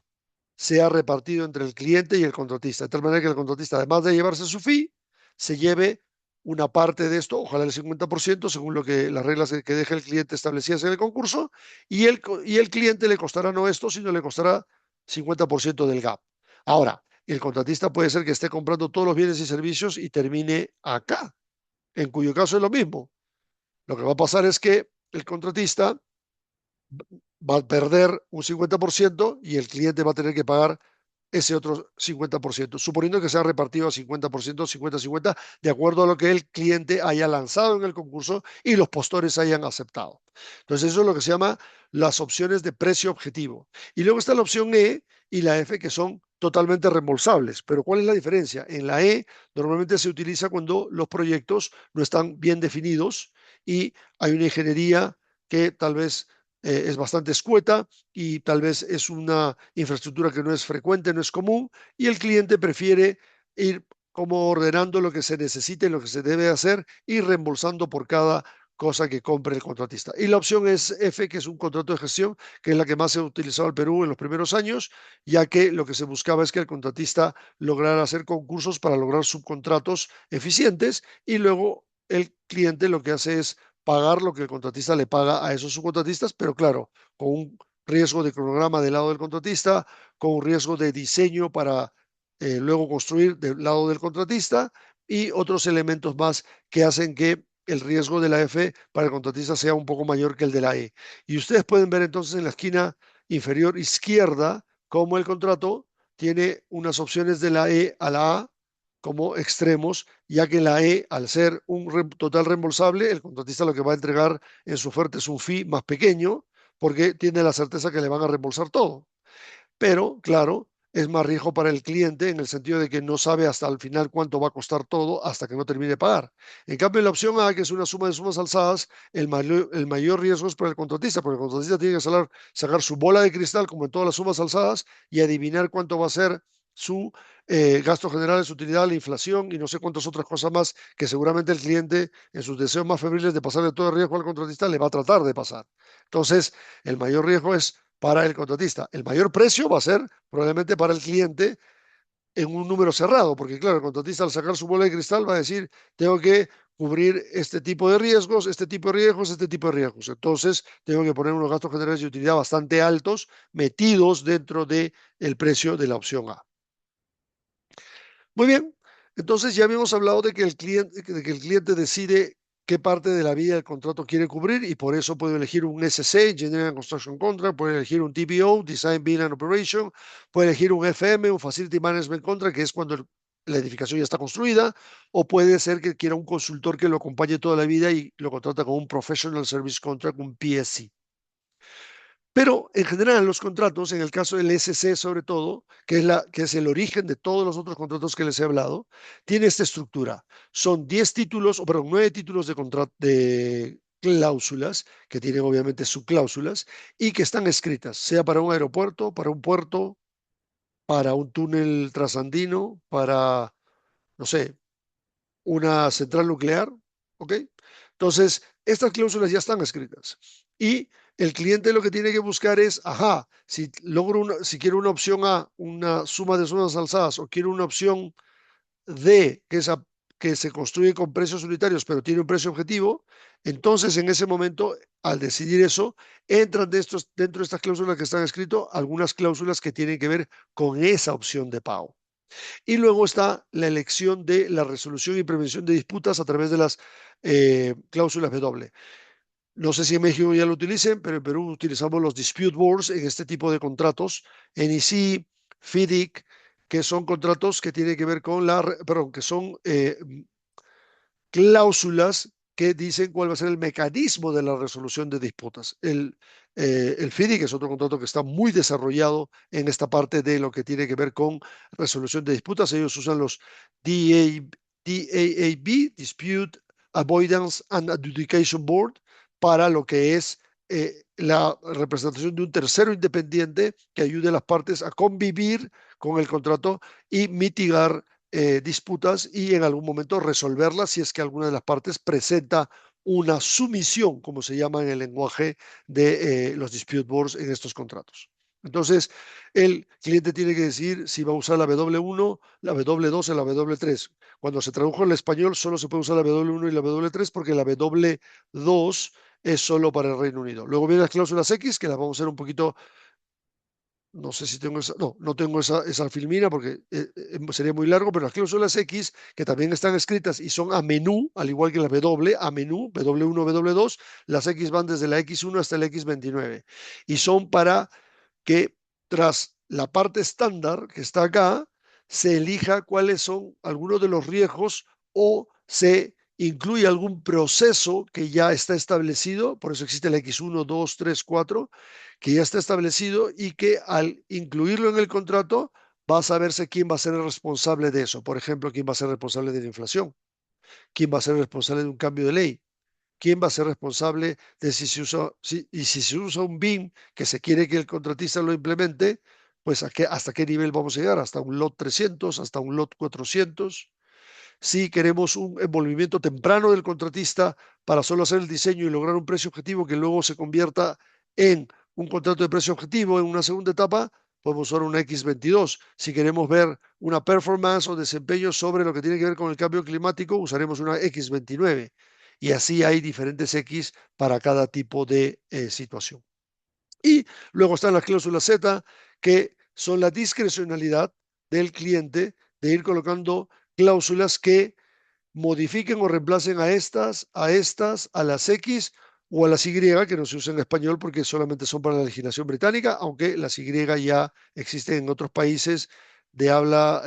sea repartido entre el cliente y el contratista, de tal manera que el contratista, además de llevarse su fee, se lleve una parte de esto, ojalá el 50%, según lo que las reglas que deje el cliente establecidas en el concurso, y el cliente le costará no esto, sino le costará 50% del gap. Ahora, el contratista puede ser que esté comprando todos los bienes y servicios y termine acá, en cuyo caso es lo mismo. Lo que va a pasar es que el contratista va a perder un 50% y el cliente va a tener que pagar ese otro 50%, suponiendo que sea repartido a 50%, 50-50, de acuerdo a lo que el cliente haya lanzado en el concurso y los postores hayan aceptado. Entonces, eso es lo que se llama las opciones de precio objetivo. Y luego está la opción E y la F, que son totalmente reembolsables. Pero ¿cuál es la diferencia? En la E normalmente se utiliza cuando los proyectos no están bien definidos y hay una ingeniería que tal vez es bastante escueta y tal vez es una infraestructura que no es frecuente, no es común, y el cliente prefiere ir como ordenando lo que se necesite, lo que se debe hacer y reembolsando por cada cosa que compre el contratista. Y la opción es F, que es un contrato de gestión, que es la que más se ha utilizado en Perú en los primeros años, ya que lo que se buscaba es que el contratista lograra hacer concursos para lograr subcontratos eficientes y luego el cliente lo que hace es pagar lo que el contratista le paga a esos subcontratistas, pero claro, con un riesgo de cronograma del lado del contratista, con un riesgo de diseño para luego construir del lado del contratista y otros elementos más que hacen que el riesgo de la F para el contratista sea un poco mayor que el de la E. Y ustedes pueden ver entonces en la esquina inferior izquierda cómo el contrato tiene unas opciones de la E a la A como extremos, ya que la E, al ser un total reembolsable, el contratista lo que va a entregar en su oferta es un fee más pequeño, porque tiene la certeza que le van a reembolsar todo. Pero, claro, es más riesgo para el cliente en el sentido de que no sabe hasta el final cuánto va a costar todo hasta que no termine de pagar. En cambio, en la opción A, que es una suma de sumas alzadas, el mayor riesgo es para el contratista, porque el contratista tiene que sacar su bola de cristal, como en todas las sumas alzadas, y adivinar cuánto va a ser su gasto general, su utilidad, la inflación y no sé cuántas otras cosas más que seguramente el cliente, en sus deseos más febriles de pasarle todo el riesgo al contratista, le va a tratar de pasar. Entonces, el mayor riesgo es para el contratista. El mayor precio va a ser probablemente para el cliente en un número cerrado, porque claro, el contratista al sacar su bola de cristal va a decir, tengo que cubrir este tipo de riesgos, este tipo de riesgos, este tipo de riesgos. Entonces, tengo que poner unos gastos generales de utilidad bastante altos metidos dentro del precio de la opción A. Muy bien, entonces ya habíamos hablado de que el cliente decide qué parte de la vida del contrato quiere cubrir y por eso puede elegir un SC, Engineering and Construction Contract, puede elegir un TBO, Design, Build and Operation, puede elegir un FM, un Facility Management Contract, que es cuando la edificación ya está construida, o puede ser que quiera un consultor que lo acompañe toda la vida y lo contrata con un Professional Service Contract, un PSC. Pero en general los contratos, en el caso del SC sobre todo, que es el origen de todos los otros contratos que les he hablado, tiene esta estructura. Son 10 títulos, o perdón, 9 títulos de cláusulas, que tienen obviamente subcláusulas, y que están escritas, sea para un aeropuerto, para un puerto, para un túnel trasandino, para, no sé, una central nuclear, ¿ok? Entonces, estas cláusulas ya están escritas. Y el cliente lo que tiene que buscar es, ajá, si logro si quiero una opción A, una suma de zonas alzadas, o quiero una opción D, que se construye con precios unitarios, pero tiene un precio objetivo, entonces en ese momento, al decidir eso, entran dentro de estas cláusulas que están escritas algunas cláusulas que tienen que ver con esa opción de pago. Y luego está la elección de la resolución y prevención de disputas a través de las cláusulas W. No sé si en México ya lo utilicen, pero en Perú utilizamos los dispute boards en este tipo de contratos, NEC, FIDIC, que son contratos que tienen que ver con perdón, que son cláusulas que dicen cuál va a ser el mecanismo de la resolución de disputas. El FIDIC es otro contrato que está muy desarrollado en esta parte de lo que tiene que ver con resolución de disputas. Ellos usan los DAAB, Dispute Avoidance and Adjudication Board, para lo que es la representación de un tercero independiente que ayude a las partes a convivir con el contrato y mitigar disputas y en algún momento resolverlas si es que alguna de las partes presenta una sumisión, como se llama en el lenguaje de los dispute boards en estos contratos. Entonces, el cliente tiene que decir si va a usar la W1, la W2 o la W3. Cuando se tradujo al español, solo se puede usar la W1 y la W3 porque la W2 es solo para el Reino Unido. Luego vienen las cláusulas X, que las vamos a hacer un poquito. No sé si tengo esa, no tengo esa filmina porque sería muy largo, pero las cláusulas X, que también están escritas y son a menú, al igual que las W, a menú, W1, W2, las X van desde la X1 hasta la X29. Y son para que tras la parte estándar que está acá, se elija cuáles son algunos de los riesgos o se incluye algún proceso que ya está establecido, por eso existe la X1, 2, 3, 4, que ya está establecido y que al incluirlo en el contrato va a saberse quién va a ser el responsable de eso. Por ejemplo, quién va a ser responsable de la inflación, quién va a ser responsable de un cambio de ley, quién va a ser responsable de si se usa, y si se usa un BIM que se quiere que el contratista lo implemente, pues hasta qué nivel vamos a llegar, hasta un lot 300, hasta un lot 400. Si queremos un envolvimiento temprano del contratista para solo hacer el diseño y lograr un precio objetivo que luego se convierta en un contrato de precio objetivo en una segunda etapa, podemos usar una X22. Si queremos ver una performance o desempeño sobre lo que tiene que ver con el cambio climático, usaremos una X29. Y así hay diferentes X para cada tipo de situación. Y luego están las cláusulas Z, que son la discrecionalidad del cliente de ir colocando cláusulas que modifiquen o reemplacen a las X o a las Y, que no se usan en español porque solamente son para la legislación británica, aunque las Y ya existen en otros países de habla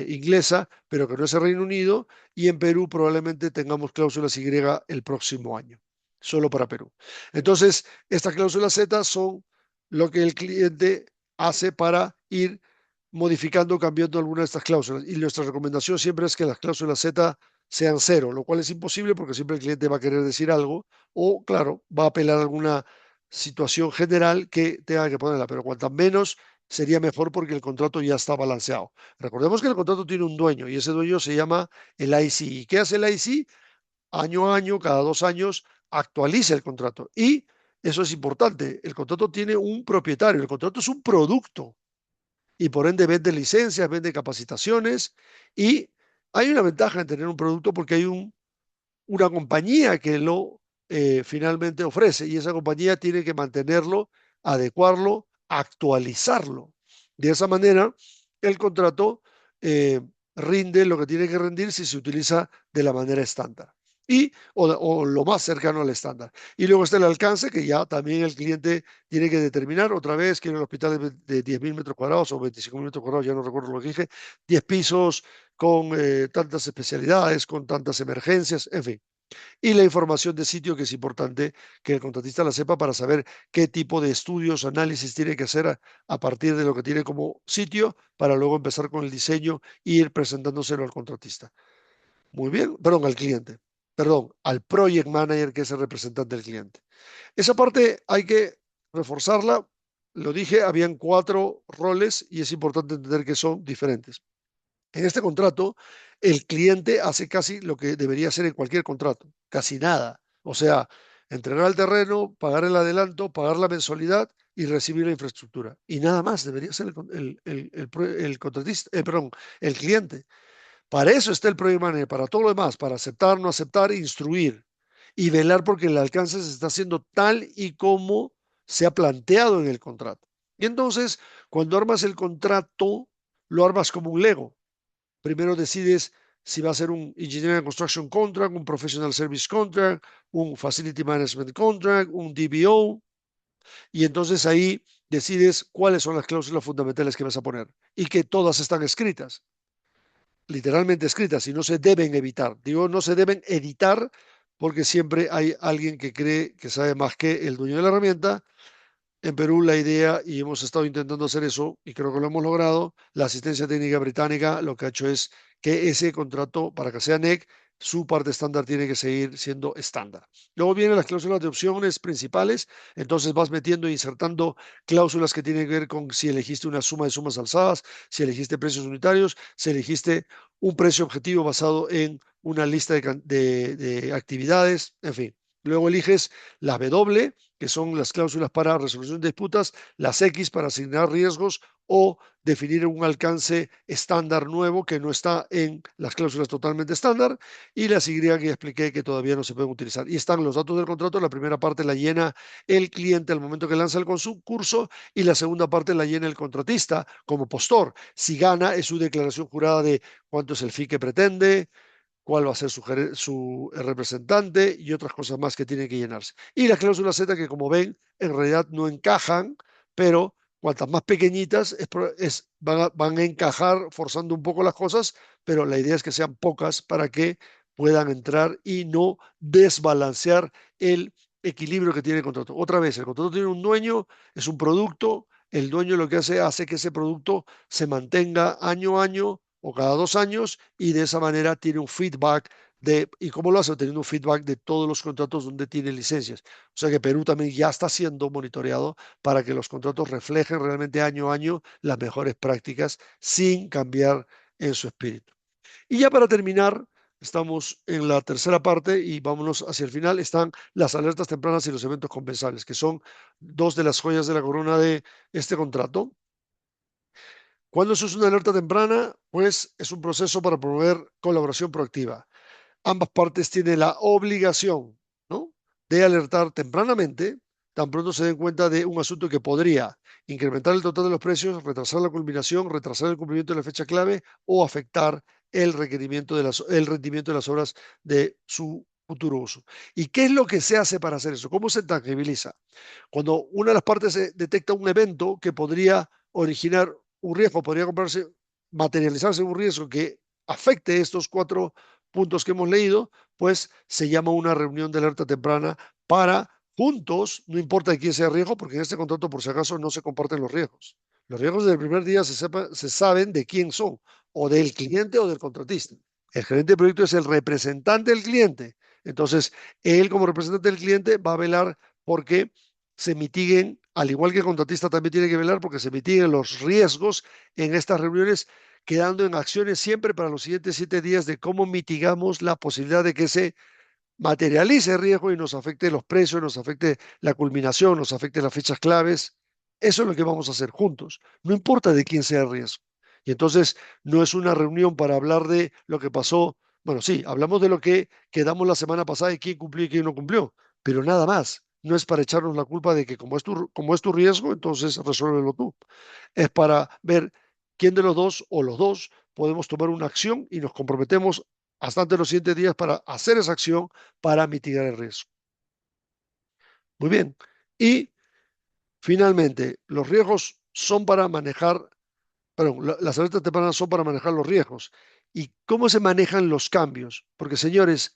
inglesa, pero que no es el Reino Unido, y en Perú probablemente tengamos cláusulas Y el próximo año, solo para Perú. Entonces, estas cláusulas Z son lo que el cliente hace para ir modificando o cambiando alguna de estas cláusulas. Y nuestra recomendación siempre es que las cláusulas Z sean cero, lo cual es imposible porque siempre el cliente va a querer decir algo o, claro, va a apelar a alguna situación general que tenga que ponerla, pero cuantas menos sería mejor porque el contrato ya está balanceado. Recordemos que el contrato tiene un dueño y ese dueño se llama el IC. ¿Y qué hace el IC? Año a año, cada 2 años, actualiza el contrato. Y eso es importante, el contrato tiene un propietario, el contrato es un producto y por ende vende licencias, vende capacitaciones y hay una ventaja en tener un producto porque hay una compañía que lo finalmente ofrece y esa compañía tiene que mantenerlo, adecuarlo, actualizarlo. De esa manera, el contrato rinde lo que tiene que rendir si se utiliza de la manera estándar o lo más cercano al estándar. Y luego está el alcance, que ya también el cliente tiene que determinar otra vez que en el hospital de 10.000 metros cuadrados o 25.000 metros cuadrados, ya no recuerdo lo que dije, 10 pisos con tantas especialidades, con tantas emergencias, en fin. Y la información de sitio, que es importante que el contratista la sepa para saber qué tipo de estudios, análisis tiene que hacer a partir de lo que tiene como sitio para luego empezar con el diseño e ir presentándoselo al contratista. Muy bien, perdón, al cliente. perdón, al project manager, que es el representante del cliente. Esa parte hay que reforzarla. Lo dije, habían 4 roles y es importante entender que son diferentes. En este contrato, el cliente hace casi lo que debería hacer en cualquier contrato, casi nada. O sea, entregar el terreno, pagar el adelanto, pagar la mensualidad y recibir la infraestructura. Y nada más debería ser el contratista, perdón, el cliente. Para eso está el Project Manager, para todo lo demás, para aceptar, no aceptar, instruir y velar porque el alcance se está haciendo tal y como se ha planteado en el contrato. Y entonces, cuando armas el contrato, lo armas como un Lego. Primero decides si va a ser un Engineering Construction Contract, un Professional Service Contract, un Facility Management Contract, un DBO, y entonces ahí decides cuáles son las cláusulas fundamentales que vas a poner y que todas están escritas, literalmente escritas, y no se deben evitar. Digo, no se deben editar porque siempre hay alguien que cree que sabe más que el dueño de la herramienta. En Perú la idea, y hemos estado intentando hacer eso, y creo que lo hemos logrado, la asistencia técnica británica lo que ha hecho es que ese contrato, para que sea NEC, su parte estándar tiene que seguir siendo estándar. Luego vienen las cláusulas de opciones principales, entonces vas metiendo e insertando cláusulas que tienen que ver con si elegiste una suma de sumas alzadas, si elegiste precios unitarios, si elegiste un precio objetivo basado en una lista de actividades, en fin. Luego eliges la W, que son las cláusulas para resolución de disputas, las X para asignar riesgos o definir un alcance estándar nuevo que no está en las cláusulas totalmente estándar, y las Y que expliqué que todavía no se pueden utilizar. Y están los datos del contrato. La primera parte la llena el cliente al momento que lanza el curso, y la segunda parte la llena el contratista como postor. Si gana, es su declaración jurada de cuánto es el fee que pretende, cuál va a ser su representante y otras cosas más que tienen que llenarse. Y las cláusulas Z, que como ven, en realidad no encajan, pero cuantas más pequeñitas van a encajar forzando un poco las cosas, pero la idea es que sean pocas para que puedan entrar y no desbalancear el equilibrio que tiene el contrato. Otra vez, el contrato tiene un dueño, es un producto, el dueño lo que hace que ese producto se mantenga año a año o cada 2 años, y de esa manera tiene un feedback ¿y cómo lo hace? Teniendo un feedback de todos los contratos donde tiene licencias. O sea que Perú también ya está siendo monitoreado para que los contratos reflejen realmente año a año las mejores prácticas sin cambiar en su espíritu. Y ya para terminar, estamos en la tercera parte y vámonos hacia el final. Están las alertas tempranas y los eventos compensables, que son 2 de las joyas de la corona de este contrato. ¿Cuándo eso es una alerta temprana? Pues es un proceso para promover colaboración proactiva. Ambas partes tienen la obligación, ¿no?, de alertar tempranamente, tan pronto se den cuenta de un asunto que podría incrementar el total de los precios, retrasar la culminación, retrasar el cumplimiento de la fecha clave o afectar el rendimiento de las obras de su futuro uso. ¿Y qué es lo que se hace para hacer eso? ¿Cómo se tangibiliza? Cuando una de las partes detecta un evento que podría originar un riesgo, podría materializarse un riesgo que afecte estos 4 puntos que hemos leído, pues se llama una reunión de alerta temprana para juntos, no importa de quién sea el riesgo, porque en este contrato, por si acaso, no se comparten los riesgos. Los riesgos del primer día se saben de quién son, o del cliente o del contratista. El gerente de proyecto es el representante del cliente. Entonces, él como representante del cliente va a velar porque se mitiguen, al igual que el contratista también tiene que velar porque se mitiguen los riesgos en estas reuniones, quedando en acciones siempre para los siguientes 7 días de cómo mitigamos la posibilidad de que se materialice el riesgo y nos afecte los precios, nos afecte la culminación, nos afecte las fechas claves. Eso es lo que vamos a hacer juntos, no importa de quién sea el riesgo. Y entonces no es una reunión para hablar de lo que pasó. Bueno, sí, hablamos de lo que quedamos la semana pasada y quién cumplió y quién no cumplió, pero nada más. No es para echarnos la culpa de que como es tu riesgo, entonces resuélvelo tú. Es para ver quién de los dos o los dos podemos tomar una acción y nos comprometemos hasta ante los siguientes días para hacer esa acción para mitigar el riesgo. Muy bien. Y finalmente, los riesgos son para manejar, perdón, las alertas tempranas son para manejar los riesgos. ¿Y cómo se manejan los cambios? Porque, señores,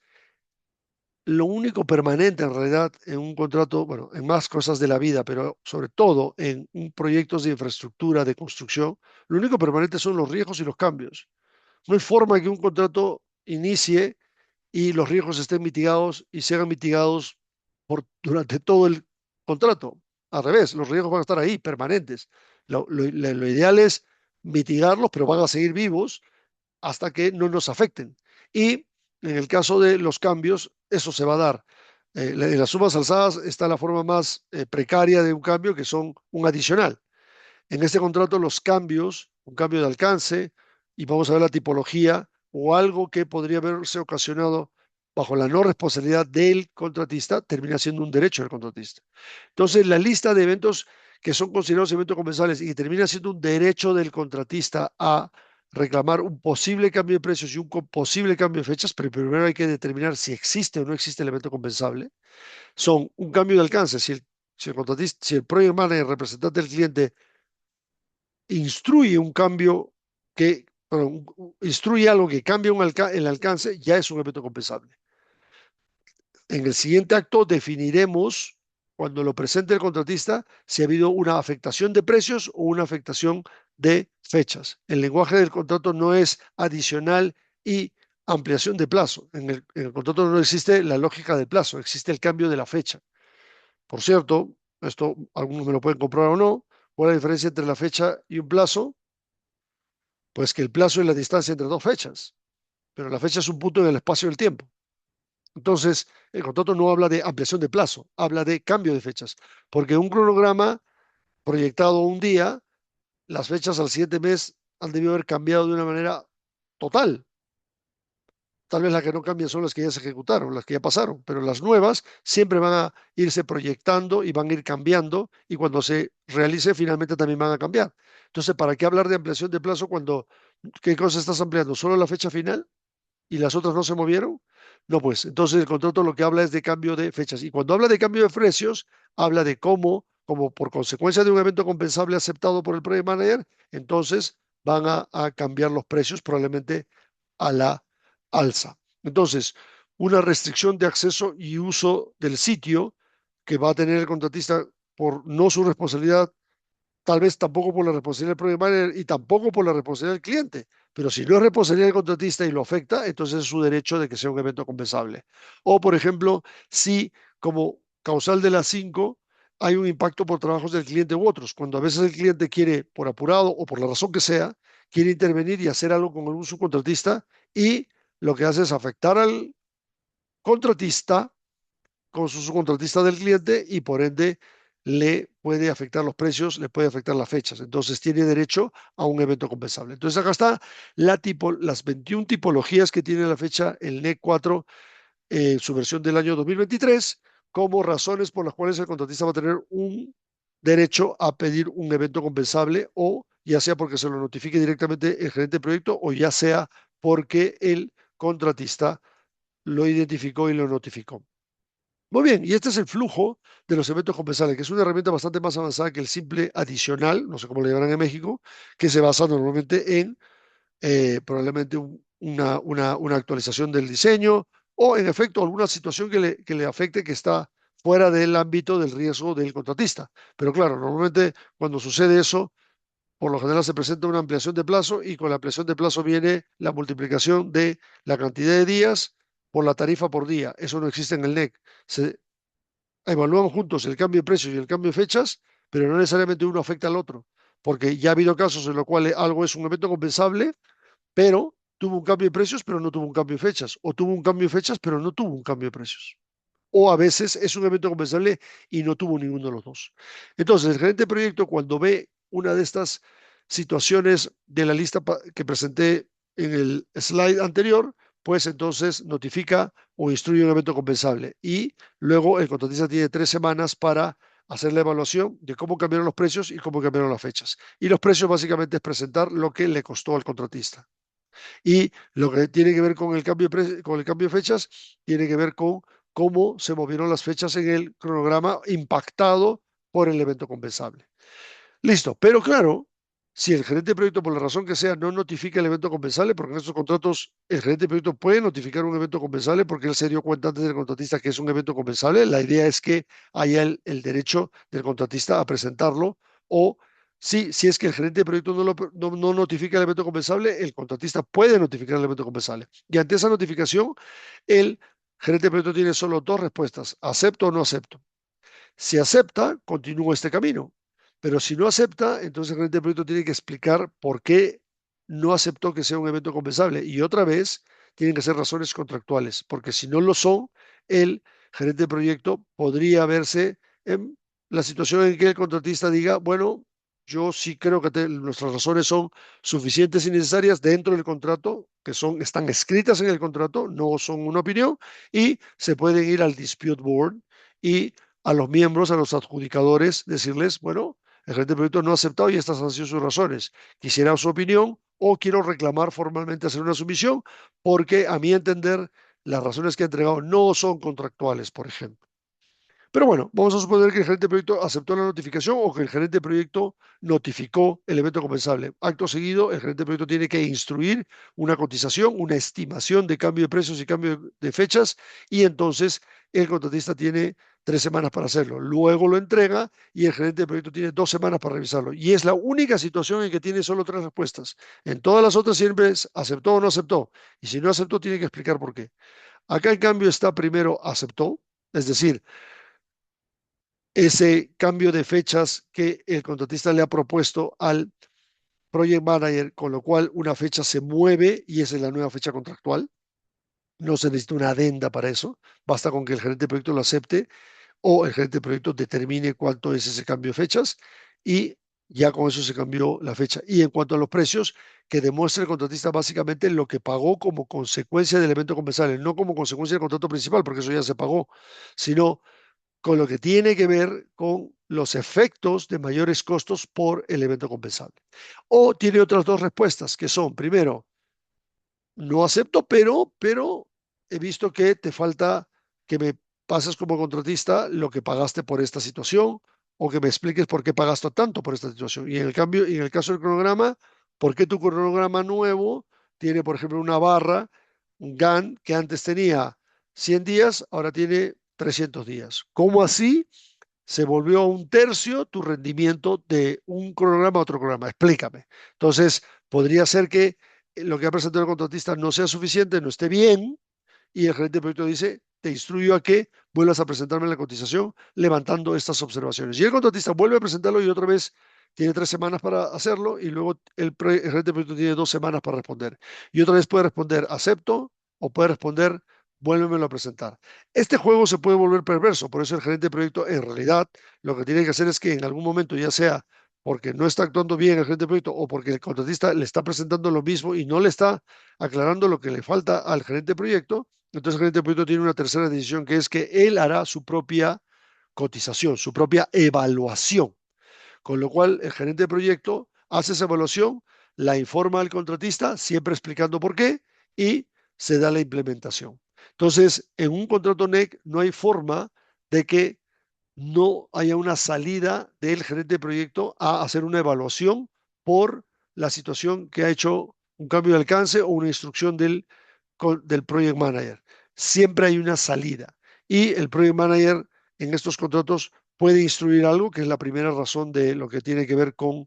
lo único permanente en realidad en un contrato, bueno, en más cosas de la vida, pero sobre todo en proyectos de infraestructura, de construcción, lo único permanente son los riesgos y los cambios. No hay forma que un contrato inicie y los riesgos estén mitigados y sean mitigados durante todo el contrato. Al revés, los riesgos van a estar ahí, permanentes. Lo ideal es mitigarlos, pero van a seguir vivos hasta que no nos afecten. Y en el caso de los cambios, eso se va a dar. En las sumas alzadas está la forma más precaria de un cambio, que son un adicional. En este contrato, los cambios, un cambio de alcance, y vamos a ver la tipología o algo que podría haberse ocasionado bajo la no responsabilidad del contratista, termina siendo un derecho del contratista. Entonces, la lista de eventos que son considerados eventos comensales y que termina siendo un derecho del contratista a reclamar un posible cambio de precios y un posible cambio de fechas, pero primero hay que determinar si existe o no existe el evento compensable, son un cambio de alcance. Si el contratista, si el project manager, representante del cliente, instruye un cambio perdón, instruye algo que cambia el alcance, ya es un evento compensable. En el siguiente acto definiremos, cuando lo presente el contratista, si ha habido una afectación de precios o una afectación de fechas. El lenguaje del contrato no es adicional y ampliación de plazo. En el contrato no existe la lógica del plazo, existe el cambio de la fecha. Por cierto, esto algunos me lo pueden comprobar o no. ¿Cuál es la diferencia entre la fecha y un plazo? Pues que el plazo es la distancia entre dos fechas, pero la fecha es un punto en el espacio del tiempo. Entonces, el contrato no habla de ampliación de plazo, habla de cambio de fechas, porque un cronograma proyectado un día, las fechas al siguiente mes han debido haber cambiado de una manera total. Tal vez las que no cambian son las que ya se ejecutaron, las que ya pasaron, pero las nuevas siempre van a irse proyectando y van a ir cambiando y cuando se realice finalmente también van a cambiar. Entonces, ¿para qué hablar de ampliación de plazo cuando qué cosa estás ampliando? ¿Solo la fecha final y las otras no se movieron? No, pues entonces el contrato lo que habla es de cambio de fechas. Y cuando habla de cambio de precios, habla de cómo, como por consecuencia de un evento compensable aceptado por el project manager, entonces van a cambiar los precios probablemente a la alza. Entonces, una restricción de acceso y uso del sitio que va a tener el contratista por no su responsabilidad, tal vez tampoco por la responsabilidad del project manager y tampoco por la responsabilidad del cliente. Pero si no es responsabilidad del contratista y lo afecta, entonces es su derecho de que sea un evento compensable. O, por ejemplo, si como causal de las 5 hay un impacto por trabajos del cliente u otros, cuando a veces el cliente quiere, por apurado o por la razón que sea, quiere intervenir y hacer algo con algún subcontratista y lo que hace es afectar al contratista con su subcontratista del cliente y por ende le puede afectar los precios, le puede afectar las fechas. Entonces tiene derecho a un evento compensable. Entonces acá está las 21 tipologías que tiene la fecha el NEC 4, su versión del año 2023, como razones por las cuales el contratista va a tener un derecho a pedir un evento compensable o ya sea porque se lo notifique directamente el gerente de proyecto o ya sea porque el contratista lo identificó y lo notificó. Muy bien, y este es el flujo de los eventos compensables, que es una herramienta bastante más avanzada que el simple adicional, no sé cómo le llamarán en México, que se basa normalmente en probablemente una actualización del diseño o en efecto alguna situación que le afecte que está fuera del ámbito del riesgo del contratista. Pero claro, normalmente cuando sucede eso, por lo general se presenta una ampliación de plazo y con la ampliación de plazo viene la multiplicación de la cantidad de días por la tarifa por día. Eso no existe en el NEC. Se evaluamos juntos el cambio de precios y el cambio de fechas, pero no necesariamente uno afecta al otro, porque ya ha habido casos en los cuales algo es un evento compensable, pero tuvo un cambio de precios, pero no tuvo un cambio de fechas, o tuvo un cambio de fechas, pero no tuvo un cambio de precios. O a veces es un evento compensable y no tuvo ninguno de los dos. Entonces, el gerente de proyecto, cuando ve una de estas situaciones de la lista que presenté en el slide anterior, pues entonces notifica o instruye un evento compensable. Y luego el contratista tiene 3 semanas para hacer la evaluación de cómo cambiaron los precios y cómo cambiaron las fechas. Y los precios básicamente es presentar lo que le costó al contratista. Y lo que tiene que ver con con el cambio de fechas, tiene que ver con cómo se movieron las fechas en el cronograma impactado por el evento compensable. Listo, pero claro, si el gerente de proyecto, por la razón que sea, no notifica el evento compensable, porque en estos contratos el gerente de proyecto puede notificar un evento compensable porque él se dio cuenta antes del contratista que es un evento compensable, la idea es que haya el derecho del contratista a presentarlo o Sí, si es que el gerente de proyecto no notifica el evento compensable, el contratista puede notificar el evento compensable. Y ante esa notificación, el gerente de proyecto tiene solo dos respuestas: acepto o no acepto. Si acepta, continúa este camino. Pero si no acepta, entonces el gerente de proyecto tiene que explicar por qué no aceptó que sea un evento compensable. Y otra vez, tienen que ser razones contractuales, porque si no lo son, el gerente de proyecto podría verse en la situación en que el contratista diga, bueno, yo sí creo que nuestras razones son suficientes y necesarias dentro del contrato, que están escritas en el contrato, no son una opinión, y se pueden ir al dispute board y a los miembros, a los adjudicadores, decirles, bueno, el gerente de proyecto no ha aceptado y estas han sido sus razones. Quisiera su opinión o quiero reclamar formalmente, hacer una sumisión, porque a mi entender las razones que ha entregado no son contractuales, por ejemplo. Pero bueno, vamos a suponer que el gerente de proyecto aceptó la notificación o que el gerente de proyecto notificó el evento compensable. Acto seguido, el gerente de proyecto tiene que instruir una cotización, una estimación de cambio de precios y cambio de fechas, y entonces el contratista tiene 3 semanas para hacerlo. Luego lo entrega y el gerente de proyecto tiene 2 semanas para revisarlo. Y es la única situación en que tiene solo tres respuestas. En todas las otras siempre es aceptó o no aceptó. Y si no aceptó, tiene que explicar por qué. Acá, en cambio, está primero aceptó, es decir, ese cambio de fechas que el contratista le ha propuesto al project manager, con lo cual una fecha se mueve y esa es la nueva fecha contractual. No se necesita una adenda para eso, basta con que el gerente de proyecto lo acepte o el gerente de proyecto determine cuánto es ese cambio de fechas y ya con eso se cambió la fecha. Y en cuanto a los precios, que demuestre el contratista básicamente lo que pagó como consecuencia del evento compensable, no como consecuencia del contrato principal, porque eso ya se pagó, sino con lo que tiene que ver con los efectos de mayores costos por el evento compensable. O tiene otras dos respuestas, que son, primero, no acepto, pero he visto que te falta que me pases como contratista lo que pagaste por esta situación o que me expliques por qué pagaste tanto por esta situación. Y en el cambio, en el caso del cronograma, ¿por qué tu cronograma nuevo tiene, por ejemplo, una barra, un GAN que antes tenía 100 días, ahora tiene 300 días? ¿Cómo así se volvió a un tercio tu rendimiento de un cronograma a otro cronograma? Explícame. Entonces, podría ser que lo que ha presentado el contratista no sea suficiente, no esté bien, y el gerente de proyecto dice, te instruyo a que vuelvas a presentarme la cotización levantando estas observaciones. Y el contratista vuelve a presentarlo y otra vez tiene 3 semanas para hacerlo y luego el gerente de proyecto tiene 2 semanas para responder. Y otra vez puede responder acepto o puede responder vuélvemelo a presentar. Este juego se puede volver perverso, por eso el gerente de proyecto en realidad lo que tiene que hacer es que en algún momento, ya sea porque no está actuando bien el gerente de proyecto o porque el contratista le está presentando lo mismo y no le está aclarando lo que le falta al gerente de proyecto, entonces el gerente de proyecto tiene una tercera decisión, que es que él hará su propia cotización, su propia evaluación. Con lo cual, el gerente de proyecto hace esa evaluación, la informa al contratista, siempre explicando por qué, y se da la implementación. Entonces, en un contrato NEC no hay forma de que no haya una salida del gerente de proyecto a hacer una evaluación por la situación que ha hecho un cambio de alcance o una instrucción del project manager. Siempre hay una salida y el project manager en estos contratos puede instruir algo, que es la primera razón de lo que tiene que ver con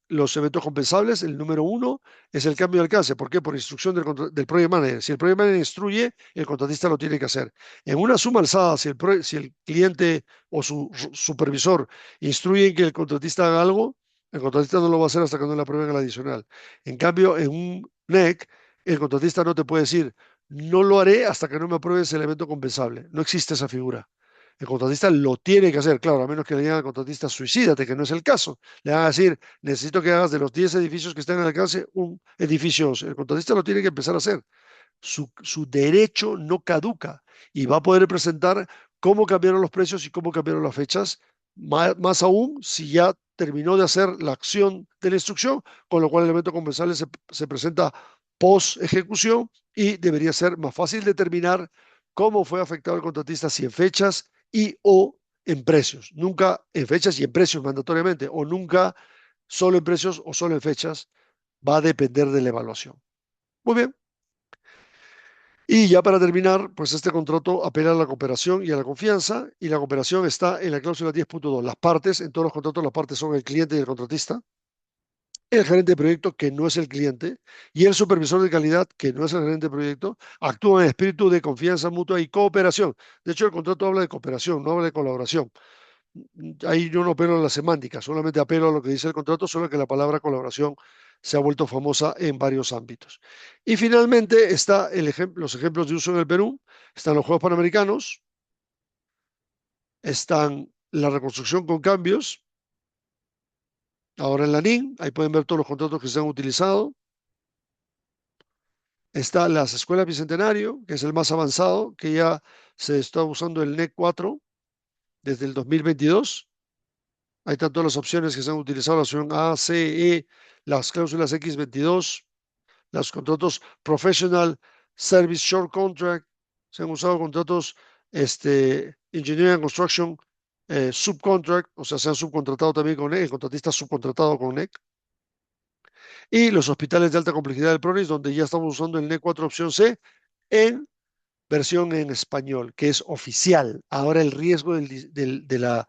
los eventos compensables. El número uno es el cambio de alcance. ¿Por qué? Por instrucción del project manager. Si el project manager instruye, el contratista lo tiene que hacer. En una suma alzada, si el cliente o su supervisor instruye que el contratista haga algo, el contratista no lo va a hacer hasta que no le aprueben el adicional. En cambio, en un NEC, el contratista no te puede decir, no lo haré hasta que no me apruebes el evento compensable. No existe esa figura. El contratista lo tiene que hacer, claro, a menos que le digan al contratista, suicídate, que no es el caso. Le van a decir, necesito que hagas de los 10 edificios que están al alcance un edificio 11. El contratista lo tiene que empezar a hacer. Su derecho no caduca y va a poder presentar cómo cambiaron los precios y cómo cambiaron las fechas, más aún si ya terminó de hacer la acción de la instrucción, con lo cual el evento compensable se presenta post ejecución y debería ser más fácil determinar cómo fue afectado el contratista, si en fechas y o en precios. Nunca en fechas y en precios mandatoriamente, o nunca solo en precios o solo en fechas. Va a depender de la evaluación. Muy bien. Y ya para terminar, pues este contrato apela a la cooperación y a la confianza, y la cooperación está en la cláusula 10.2. Las partes, en todos los contratos, las partes son el cliente y el contratista, el gerente de proyecto, que no es el cliente, y el supervisor de calidad, que no es el gerente de proyecto, actúan en espíritu de confianza mutua y cooperación. De hecho, el contrato habla de cooperación, no habla de colaboración. Ahí yo no apelo a la semántica, solamente apelo a lo que dice el contrato, solo que la palabra colaboración se ha vuelto famosa en varios ámbitos. Y finalmente está los ejemplos de uso en el Perú, están los Juegos Panamericanos, están la reconstrucción con cambios, ahora en la NIN, ahí pueden ver todos los contratos que se han utilizado. Está las escuelas Bicentenario, que es el más avanzado, que ya se está usando el NEC 4 desde el 2022. Ahí están todas las opciones que se han utilizado, la opción A, C, E, las cláusulas X22, los contratos Professional Service Short Contract, se han usado contratos Engineering and Construction Subcontract, o sea, se han subcontratado también con NEC, el contratista subcontratado con NEC, y los hospitales de alta complejidad del PRONIS, donde ya estamos usando el NEC 4 opción C en versión en español, que es oficial. Ahora el riesgo de la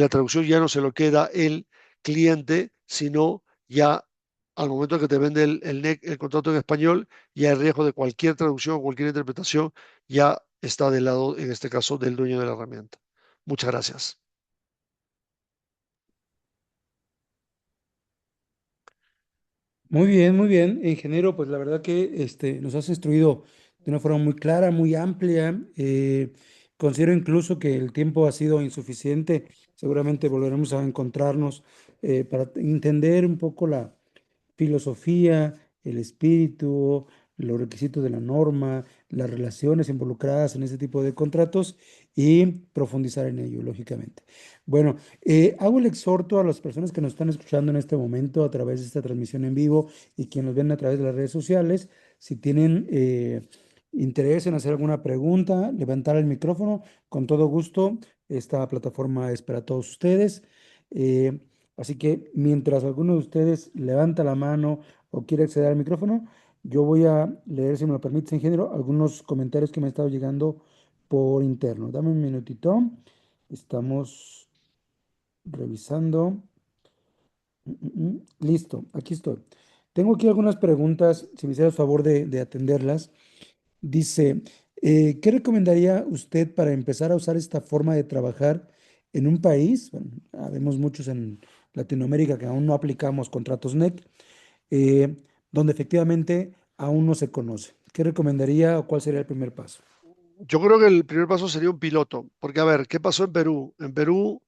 traducción ya no se lo queda el cliente, sino ya al momento que te vende el contrato en español, ya el riesgo de cualquier traducción o cualquier interpretación ya está del lado, en este caso, del dueño de la herramienta. Muchas gracias. Muy bien, ingeniero, pues la verdad que nos has instruido de una forma muy clara, muy amplia. Considero incluso que el tiempo ha sido insuficiente. Seguramente volveremos a encontrarnos para entender un poco la filosofía, el espíritu, los requisitos de la norma, las relaciones involucradas en este tipo de contratos y profundizar en ello, lógicamente. Bueno, hago el exhorto a las personas que nos están escuchando en este momento a través de esta transmisión en vivo y quienes nos ven a través de las redes sociales, si tienen interés en hacer alguna pregunta, levantar el micrófono, con todo gusto, esta plataforma es para todos ustedes. Eh, Así que mientras alguno de ustedes levanta la mano o quiere acceder al micrófono, yo voy a leer, si me lo permite, ingeniero, algunos comentarios que me han estado llegando por interno. Dame un minutito. Estamos revisando. Listo, aquí estoy. Tengo aquí algunas preguntas, si me hiciera el favor de atenderlas. Dice, ¿qué recomendaría usted para empezar a usar esta forma de trabajar en un país? Bueno, habemos muchos en Latinoamérica que aún no aplicamos contratos NEC, eh, donde efectivamente aún no se conoce. ¿Qué recomendaría o cuál sería el primer paso? Yo creo que el primer paso sería un piloto, porque a ver, ¿qué pasó en Perú? En Perú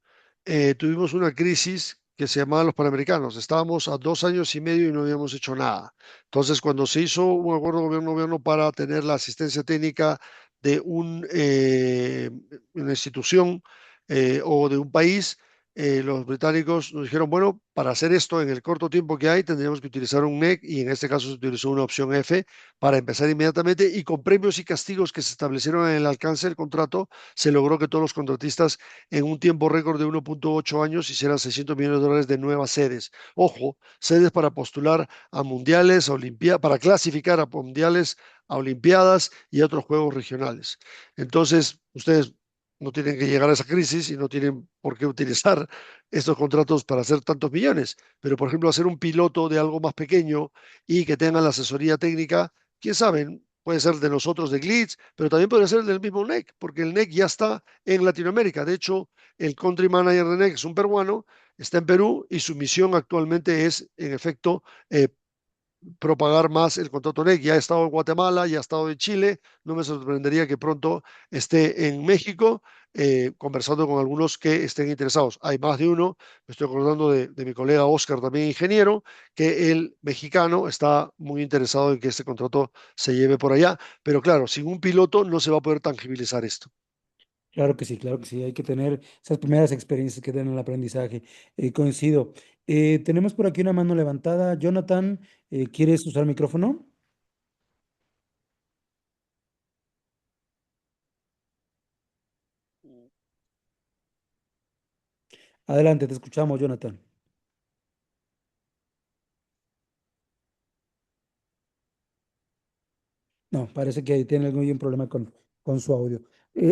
tuvimos una crisis que se llamaba los Panamericanos. Estábamos a 2 años y medio y no habíamos hecho nada. Entonces, cuando se hizo un acuerdo gobierno-gobierno para tener la asistencia técnica de una institución o de un país, los británicos nos dijeron, bueno, para hacer esto en el corto tiempo que hay, tendríamos que utilizar un NEC y en este caso se utilizó una opción F para empezar inmediatamente y con premios y castigos que se establecieron en el alcance del contrato, se logró que todos los contratistas en un tiempo récord de 1.8 años hicieran 600 millones de dólares de nuevas sedes. Ojo, sedes para postular a mundiales, a olimpiadas, para clasificar a mundiales, a olimpiadas y a otros juegos regionales. Entonces, ustedes no tienen que llegar a esa crisis y no tienen por qué utilizar estos contratos para hacer tantos millones. Pero, por ejemplo, hacer un piloto de algo más pequeño y que tengan la asesoría técnica, quién sabe, puede ser de nosotros de Glitz, pero también puede ser del mismo NEC, porque el NEC ya está en Latinoamérica. De hecho, el country manager de NEC es un peruano, está en Perú y su misión actualmente es, en efecto, propagar más el contrato NEC. Ya ha estado en Guatemala, ya ha estado en Chile, no me sorprendería que pronto esté en México, conversando con algunos que estén interesados. Hay más de uno, me estoy acordando de mi colega Oscar, también ingeniero, que el mexicano está muy interesado en que este contrato se lleve por allá, pero claro, sin un piloto no se va a poder tangibilizar esto. Claro que sí, hay que tener esas primeras experiencias que den el aprendizaje. Coincido. Tenemos por aquí una mano levantada. Jonathan, ¿quieres usar el micrófono? Adelante, te escuchamos, Jonathan. No, parece que ahí tiene algún problema con su audio.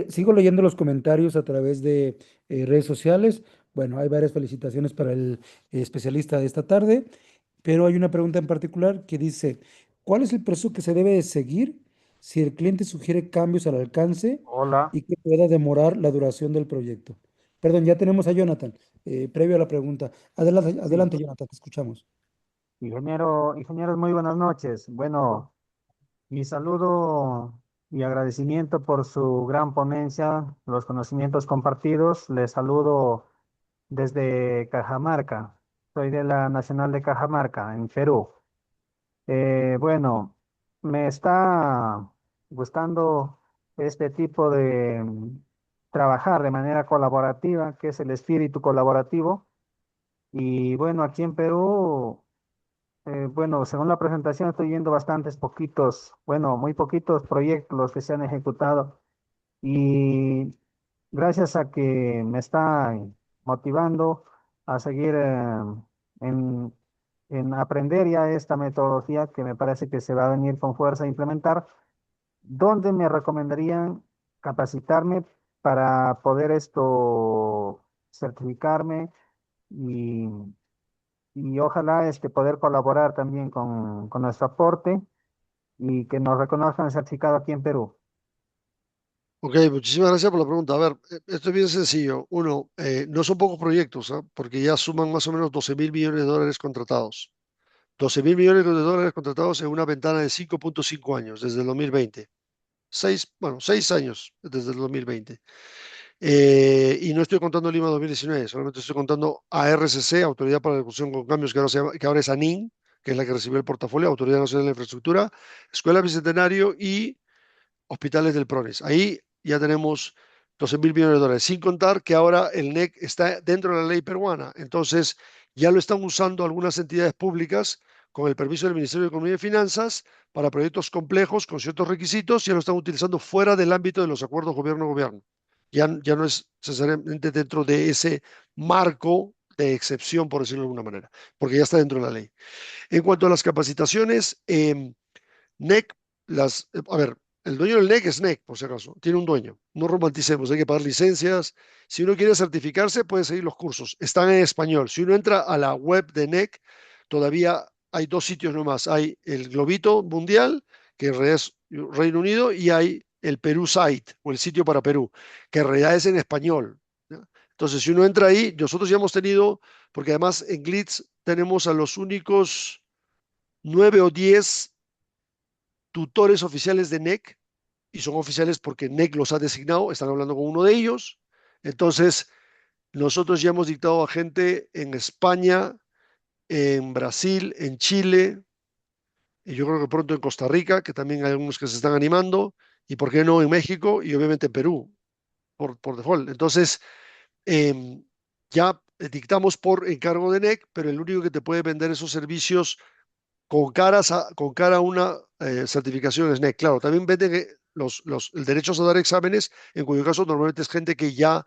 Sigo leyendo los comentarios a través de redes sociales. Bueno, hay varias felicitaciones para el especialista de esta tarde, pero hay una pregunta en particular que dice, ¿cuál es el proceso que se debe de seguir si el cliente sugiere cambios al alcance Hola, y que pueda demorar la duración del proyecto? Perdón, ya tenemos a Jonathan, previo a la pregunta. Adelante, sí, adelante, Jonathan, te escuchamos. ingenieros, muy buenas noches. Bueno, mi saludo y agradecimiento por su gran ponencia, los conocimientos compartidos. Les saludo desde Cajamarca. Soy de la Nacional de Cajamarca, en Perú. Bueno, me está gustando este tipo de trabajar de manera colaborativa, que es el espíritu colaborativo. Y bueno, aquí en Perú, bueno, según la presentación estoy viendo bastantes poquitos, bueno, muy poquitos proyectos los que se han ejecutado. Y gracias a que me está motivando a seguir en, en aprender ya esta metodología que me parece que se va a venir con fuerza a implementar, ¿dónde me recomendarían capacitarme para poder esto certificarme y, y ojalá poder colaborar también con nuestro aporte y que nos reconozcan el certificado aquí en Perú? Ok, muchísimas gracias por la pregunta. A ver, esto es bien sencillo. Uno, no son pocos proyectos, ¿ah? Porque ya suman más o menos 12.000 millones de dólares contratados. 12.000 millones de dólares contratados en una ventana de 5.5 años, desde el 2020. Bueno, 6 años desde el 2020. Y no estoy contando Lima 2019, solamente estoy contando ARCC, Autoridad para la Ejecución con Cambios, que ahora es ANIN, que es la que recibió el portafolio, Autoridad Nacional de la Infraestructura, Escuela Bicentenario y hospitales del PRONES. Ahí ya tenemos 12.000 millones de dólares, sin contar que ahora el NEC está dentro de la ley peruana. Entonces, ya lo están usando algunas entidades públicas con el permiso del Ministerio de Economía y Finanzas para proyectos complejos con ciertos requisitos, ya lo están utilizando fuera del ámbito de los acuerdos gobierno-gobierno. Ya no es necesariamente dentro de ese marco de excepción, por decirlo de alguna manera, porque ya está dentro de la ley. En cuanto a las capacitaciones, NEC, a ver, el dueño del NEC es NEC, por si acaso, tiene un dueño. No romanticemos, hay que pagar licencias. Si uno quiere certificarse, puede seguir los cursos. Están en español. Si uno entra a la web de NEC, todavía hay dos sitios nomás. Hay el Globito Mundial, que en realidad es Reino Unido, y hay el Perú Site, o el sitio para Perú, que en realidad es en español. ¿Ya? Entonces, si uno entra ahí, nosotros ya hemos tenido, porque además en Glitz tenemos a los únicos 9 o 10 tutores oficiales de NEC, y son oficiales porque NEC los ha designado, están hablando con uno de ellos. Entonces, nosotros ya hemos dictado a gente en España, en Brasil, en Chile, y yo creo que pronto en Costa Rica, que también hay algunos que se están animando, y por qué no en México y obviamente en Perú, por default. Entonces, eh, ya dictamos por encargo de NEC, pero el único que te puede vender esos servicios con cara a una certificación SNEC. Claro, también venden el derecho a dar exámenes, en cuyo caso normalmente es gente que ya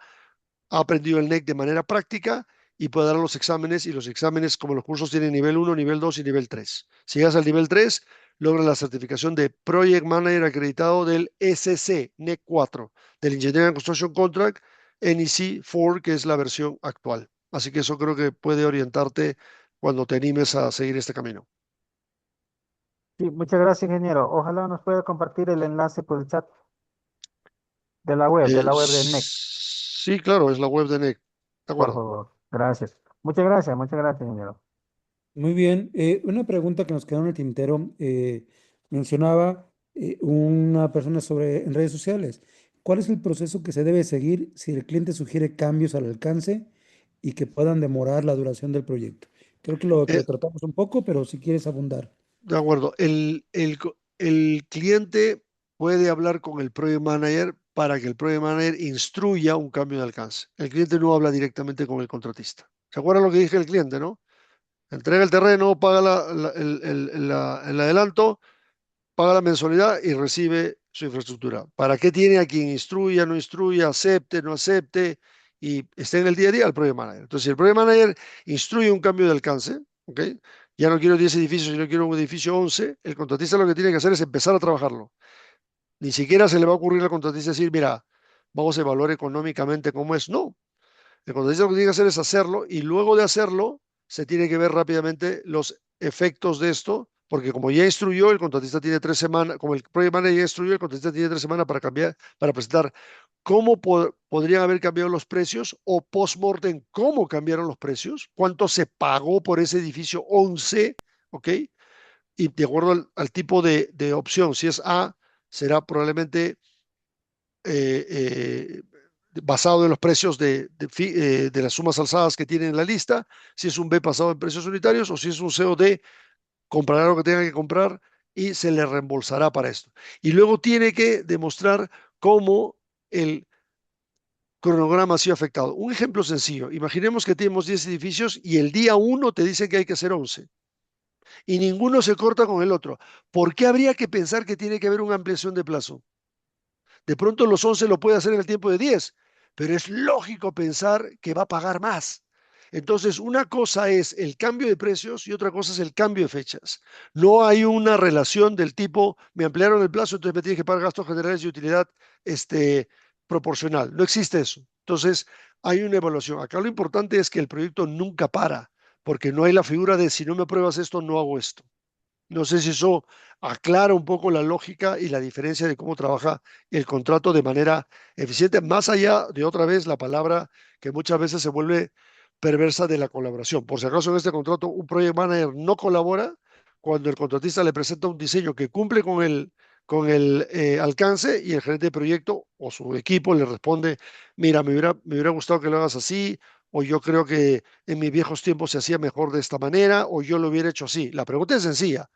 ha aprendido el NEC de manera práctica y puede dar los exámenes, y los exámenes, como los cursos tienen nivel 1, nivel 2 y nivel 3. Si llegas al nivel 3, logras la certificación de Project Manager acreditado del SC, NEC 4, del Engineering Construction Contract, NEC 4, que es la versión actual. Así que eso creo que puede orientarte cuando te animes a seguir este camino. Sí, muchas gracias, ingeniero. Ojalá nos pueda compartir el enlace por el chat de la web de NEC, Sí, claro, es la web de NEC. De por acuerdo. favor. Gracias. Muchas gracias, ingeniero. Muy bien. Una pregunta que nos quedó en el tintero. Mencionaba una persona sobre en redes sociales. ¿Cuál es el proceso que se debe seguir si el cliente sugiere cambios al alcance y que puedan demorar la duración del proyecto? Creo que Eh, lo tratamos un poco, pero si quieres abundar. de acuerdo. El cliente puede hablar con el Project Manager para que el Project Manager instruya un cambio de alcance. El cliente no habla directamente con el contratista. ¿Se acuerdan lo que dije el cliente, no? Entrega el terreno, paga el adelanto, paga la mensualidad y recibe su infraestructura. ¿Para qué tiene a quien instruya, no instruya, acepte, no acepte y esté en el día a día el Project Manager? Entonces, si el Project Manager instruye un cambio de alcance, ¿ok? ya no quiero 10 edificios, sino quiero un edificio 11, el contratista lo que tiene que hacer es empezar a trabajarlo. Ni siquiera se le va a ocurrir al contratista decir, mira, vamos a evaluar económicamente cómo es. No, el contratista lo que tiene que hacer es hacerlo y luego de hacerlo se tiene que ver rápidamente los efectos de esto, porque como ya instruyó, el contratista tiene 3 semanas, como el project manager ya instruyó, el contratista tiene 3 semanas para cambiar, para presentar cómo podrían haber cambiado los precios o post-mortem cómo cambiaron los precios, cuánto se pagó por ese edificio 11, ¿ok? Y de acuerdo al tipo de opción, si es A, será probablemente eh, eh, basado en los precios de las sumas alzadas que tiene en la lista, si es un B basado en precios unitarios o si es un C o D, comprará lo que tenga que comprar y se le reembolsará para esto. Y luego tiene que demostrar cómo el cronograma ha sido afectado. Un ejemplo sencillo, imaginemos que tenemos 10 edificios y el día 1 te dice que hay que hacer 11 y ninguno se corta con el otro. ¿Por qué habría que pensar que tiene que haber una ampliación de plazo? De pronto los 11 lo puede hacer en el tiempo de 10, pero es lógico pensar que va a pagar más. Entonces, una cosa es el cambio de precios y otra cosa es el cambio de fechas. No hay una relación del tipo, me ampliaron el plazo, entonces me tienes que pagar gastos generales y utilidad proporcional. No existe eso. Entonces, hay una evaluación. Acá lo importante es que el proyecto nunca para, porque no hay la figura de si no me apruebas esto, no hago esto. No sé si eso aclara un poco la lógica y la diferencia de cómo trabaja el contrato de manera eficiente, más allá de otra vez la palabra que muchas veces se vuelve perversa de la colaboración. Por si acaso en este contrato un project manager no colabora cuando el contratista le presenta un diseño que cumple con el alcance y el gerente de proyecto o su equipo le responde, mira, me hubiera gustado que lo hagas así, o yo creo que en mis viejos tiempos se hacía mejor de esta manera, o yo lo hubiera hecho así. La pregunta es sencilla.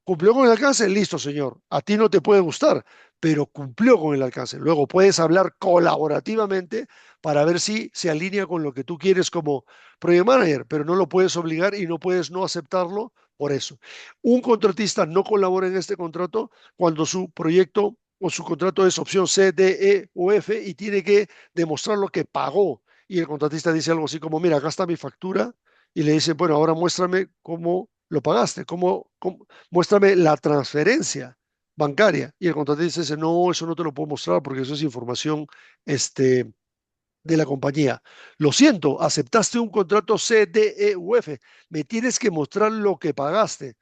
¿Cumplió con el alcance? Listo, señor. A ti no te puede gustar, pero cumplió con el alcance. Luego puedes hablar colaborativamente para ver si se alinea con lo que tú quieres como project manager, pero no lo puedes obligar y no puedes no aceptarlo por eso. Un contratista no colabora en este contrato cuando su proyecto o su contrato es opción C, D, E o F y tiene que demostrar lo que pagó. Y el contratista dice algo así como, mira, acá está mi factura y le dice, bueno, ahora muéstrame cómo lo pagaste, muéstrame la transferencia bancaria. Y el contratista dice, no, eso no te lo puedo mostrar porque eso es información de la compañía. Lo siento, aceptaste un contrato C, D, E u F. Me tienes que mostrar lo que pagaste.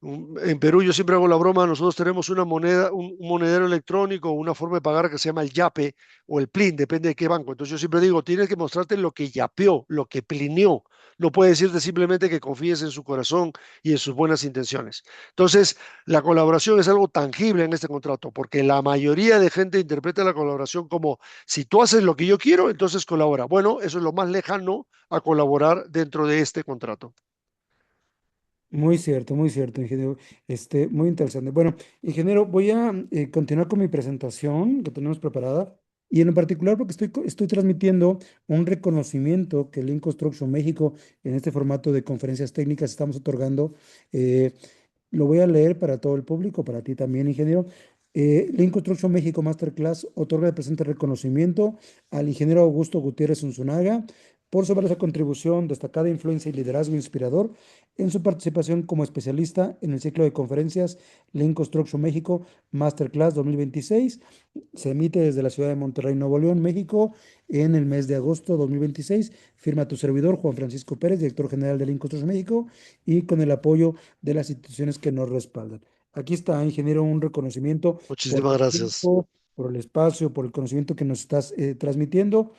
En Perú yo siempre hago la broma, nosotros tenemos una moneda, un monedero electrónico, una forma de pagar que se llama el yape o el plin, depende de qué banco. Entonces yo siempre digo, tienes que mostrarte lo que yapeó, lo que plineó. No puede decirte simplemente que confíes en su corazón y en sus buenas intenciones. Entonces, la colaboración es algo tangible en este contrato, porque la mayoría de gente interpreta la colaboración como, si tú haces lo que yo quiero, entonces colabora. Bueno, eso es lo más lejano a colaborar dentro de este contrato. Muy cierto, ingeniero. Muy interesante. Bueno, ingeniero, voy a continuar con mi presentación que tenemos preparada y en particular porque estoy transmitiendo un reconocimiento que Lean Construction México en este formato de conferencias técnicas estamos otorgando. eh, lo voy a leer para todo el público, para ti también, ingeniero. Lean Construction México Masterclass otorga el presente reconocimiento al ingeniero Augusto Gutiérrez Unzunaga por su valiosa contribución, destacada influencia y liderazgo inspirador en su participación como especialista en el ciclo de conferencias Lean Construction México Masterclass 2026. Se emite desde la ciudad de Monterrey, Nuevo León, México, en el mes de agosto 2026. Firma tu servidor, Juan Francisco Pérez, director general de Lean Construction México, y con el apoyo de las instituciones que nos respaldan. Aquí está, ingeniero, un reconocimiento por Muchísimas el gracias. tiempo, por el espacio, por el conocimiento que nos estás transmitiendo.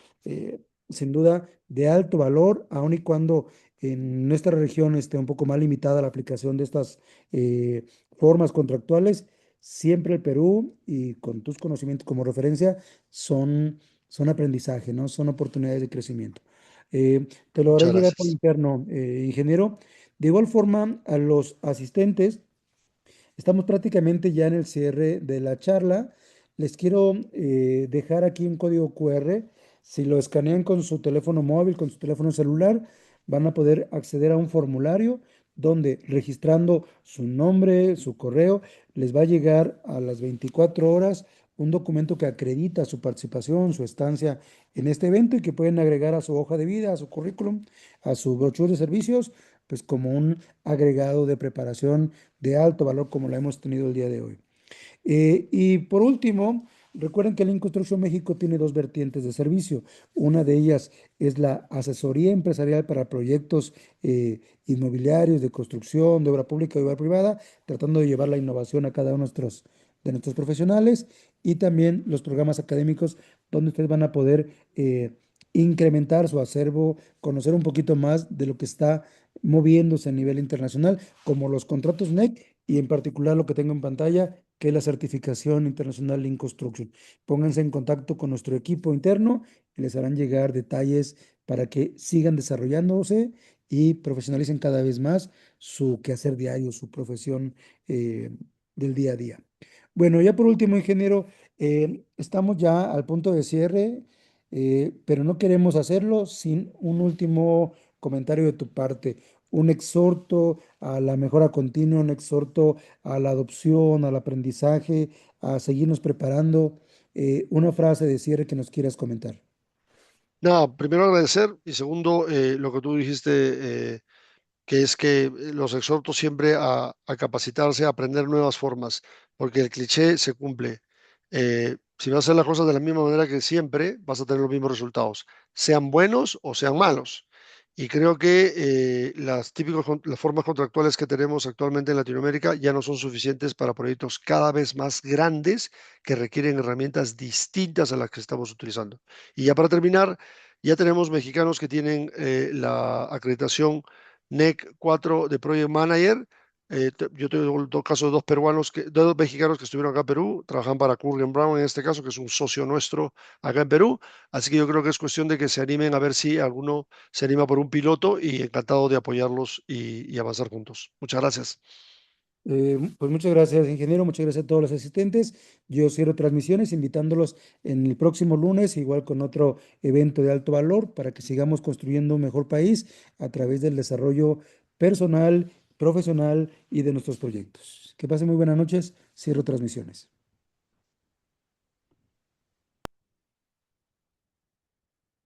Sin duda, de alto valor, aun y cuando en nuestra región esté un poco más limitada la aplicación de estas formas contractuales, siempre el Perú, y con tus conocimientos como referencia, son aprendizaje, ¿no? Son oportunidades de crecimiento. Te lo haré Muchas llegar por gracias. interno, ingeniero. De igual forma, a los asistentes, estamos prácticamente ya en el cierre de la charla. Les quiero dejar aquí un código QR. Si lo escanean con su teléfono móvil, con su teléfono celular, van a poder acceder a un formulario donde registrando su nombre, su correo, les va a llegar a las 24 horas un documento que acredita su participación, su estancia en este evento y que pueden agregar a su hoja de vida, a su currículum, a su brochure de servicios pues como un agregado de preparación de alto valor como la hemos tenido el día de hoy. Y por último, recuerden que Lean Construction México tiene dos vertientes de servicio. Una de ellas es la asesoría empresarial para proyectos inmobiliarios, de construcción, de obra pública y obra privada, tratando de llevar la innovación a cada uno de nuestros profesionales, y también los programas académicos donde ustedes van a poder incrementar su acervo, conocer un poquito más de lo que está moviéndose a nivel internacional, como los contratos NEC y en particular lo que tengo en pantalla, que es la certificación internacional Lean Construction. Pónganse en contacto con nuestro equipo interno y les harán llegar detalles para que sigan desarrollándose y profesionalicen cada vez más su quehacer diario, su profesión del día a día. Bueno, ya por último, ingeniero, estamos ya al punto de cierre, pero no queremos hacerlo sin un último comentario de tu parte, un exhorto a la mejora continua, un exhorto a la adopción, al aprendizaje, a seguirnos preparando. Una frase de cierre que nos quieras comentar. Nada, primero agradecer y segundo, lo que tú dijiste, que es que los exhorto siempre a capacitarse, a aprender nuevas formas, porque el cliché se cumple. Si vas a hacer las cosas de la misma manera que siempre, vas a tener los mismos resultados, sean buenos o sean malos. Y creo que las formas contractuales que tenemos actualmente en Latinoamérica ya no son suficientes para proyectos cada vez más grandes que requieren herramientas distintas a las que estamos utilizando. Y ya para terminar, ya tenemos mexicanos que tienen la acreditación NEC 4 de Project Manager. Yo tengo el caso de dos mexicanos que estuvieron acá en Perú, trabajan para Kurgan Brown en este caso, que es un socio nuestro acá en Perú. Así que yo creo que es cuestión de que se animen a ver si alguno se anima por un piloto y encantado de apoyarlos y avanzar juntos. Muchas gracias. Pues muchas gracias, ingeniero. Muchas gracias a todos los asistentes. Yo cierro transmisiones, invitándolos en el próximo lunes, igual con otro evento de alto valor, para que sigamos construyendo un mejor país a través del desarrollo personal, profesional y de nuestros proyectos. Que pasen muy buenas noches. Cierro transmisiones.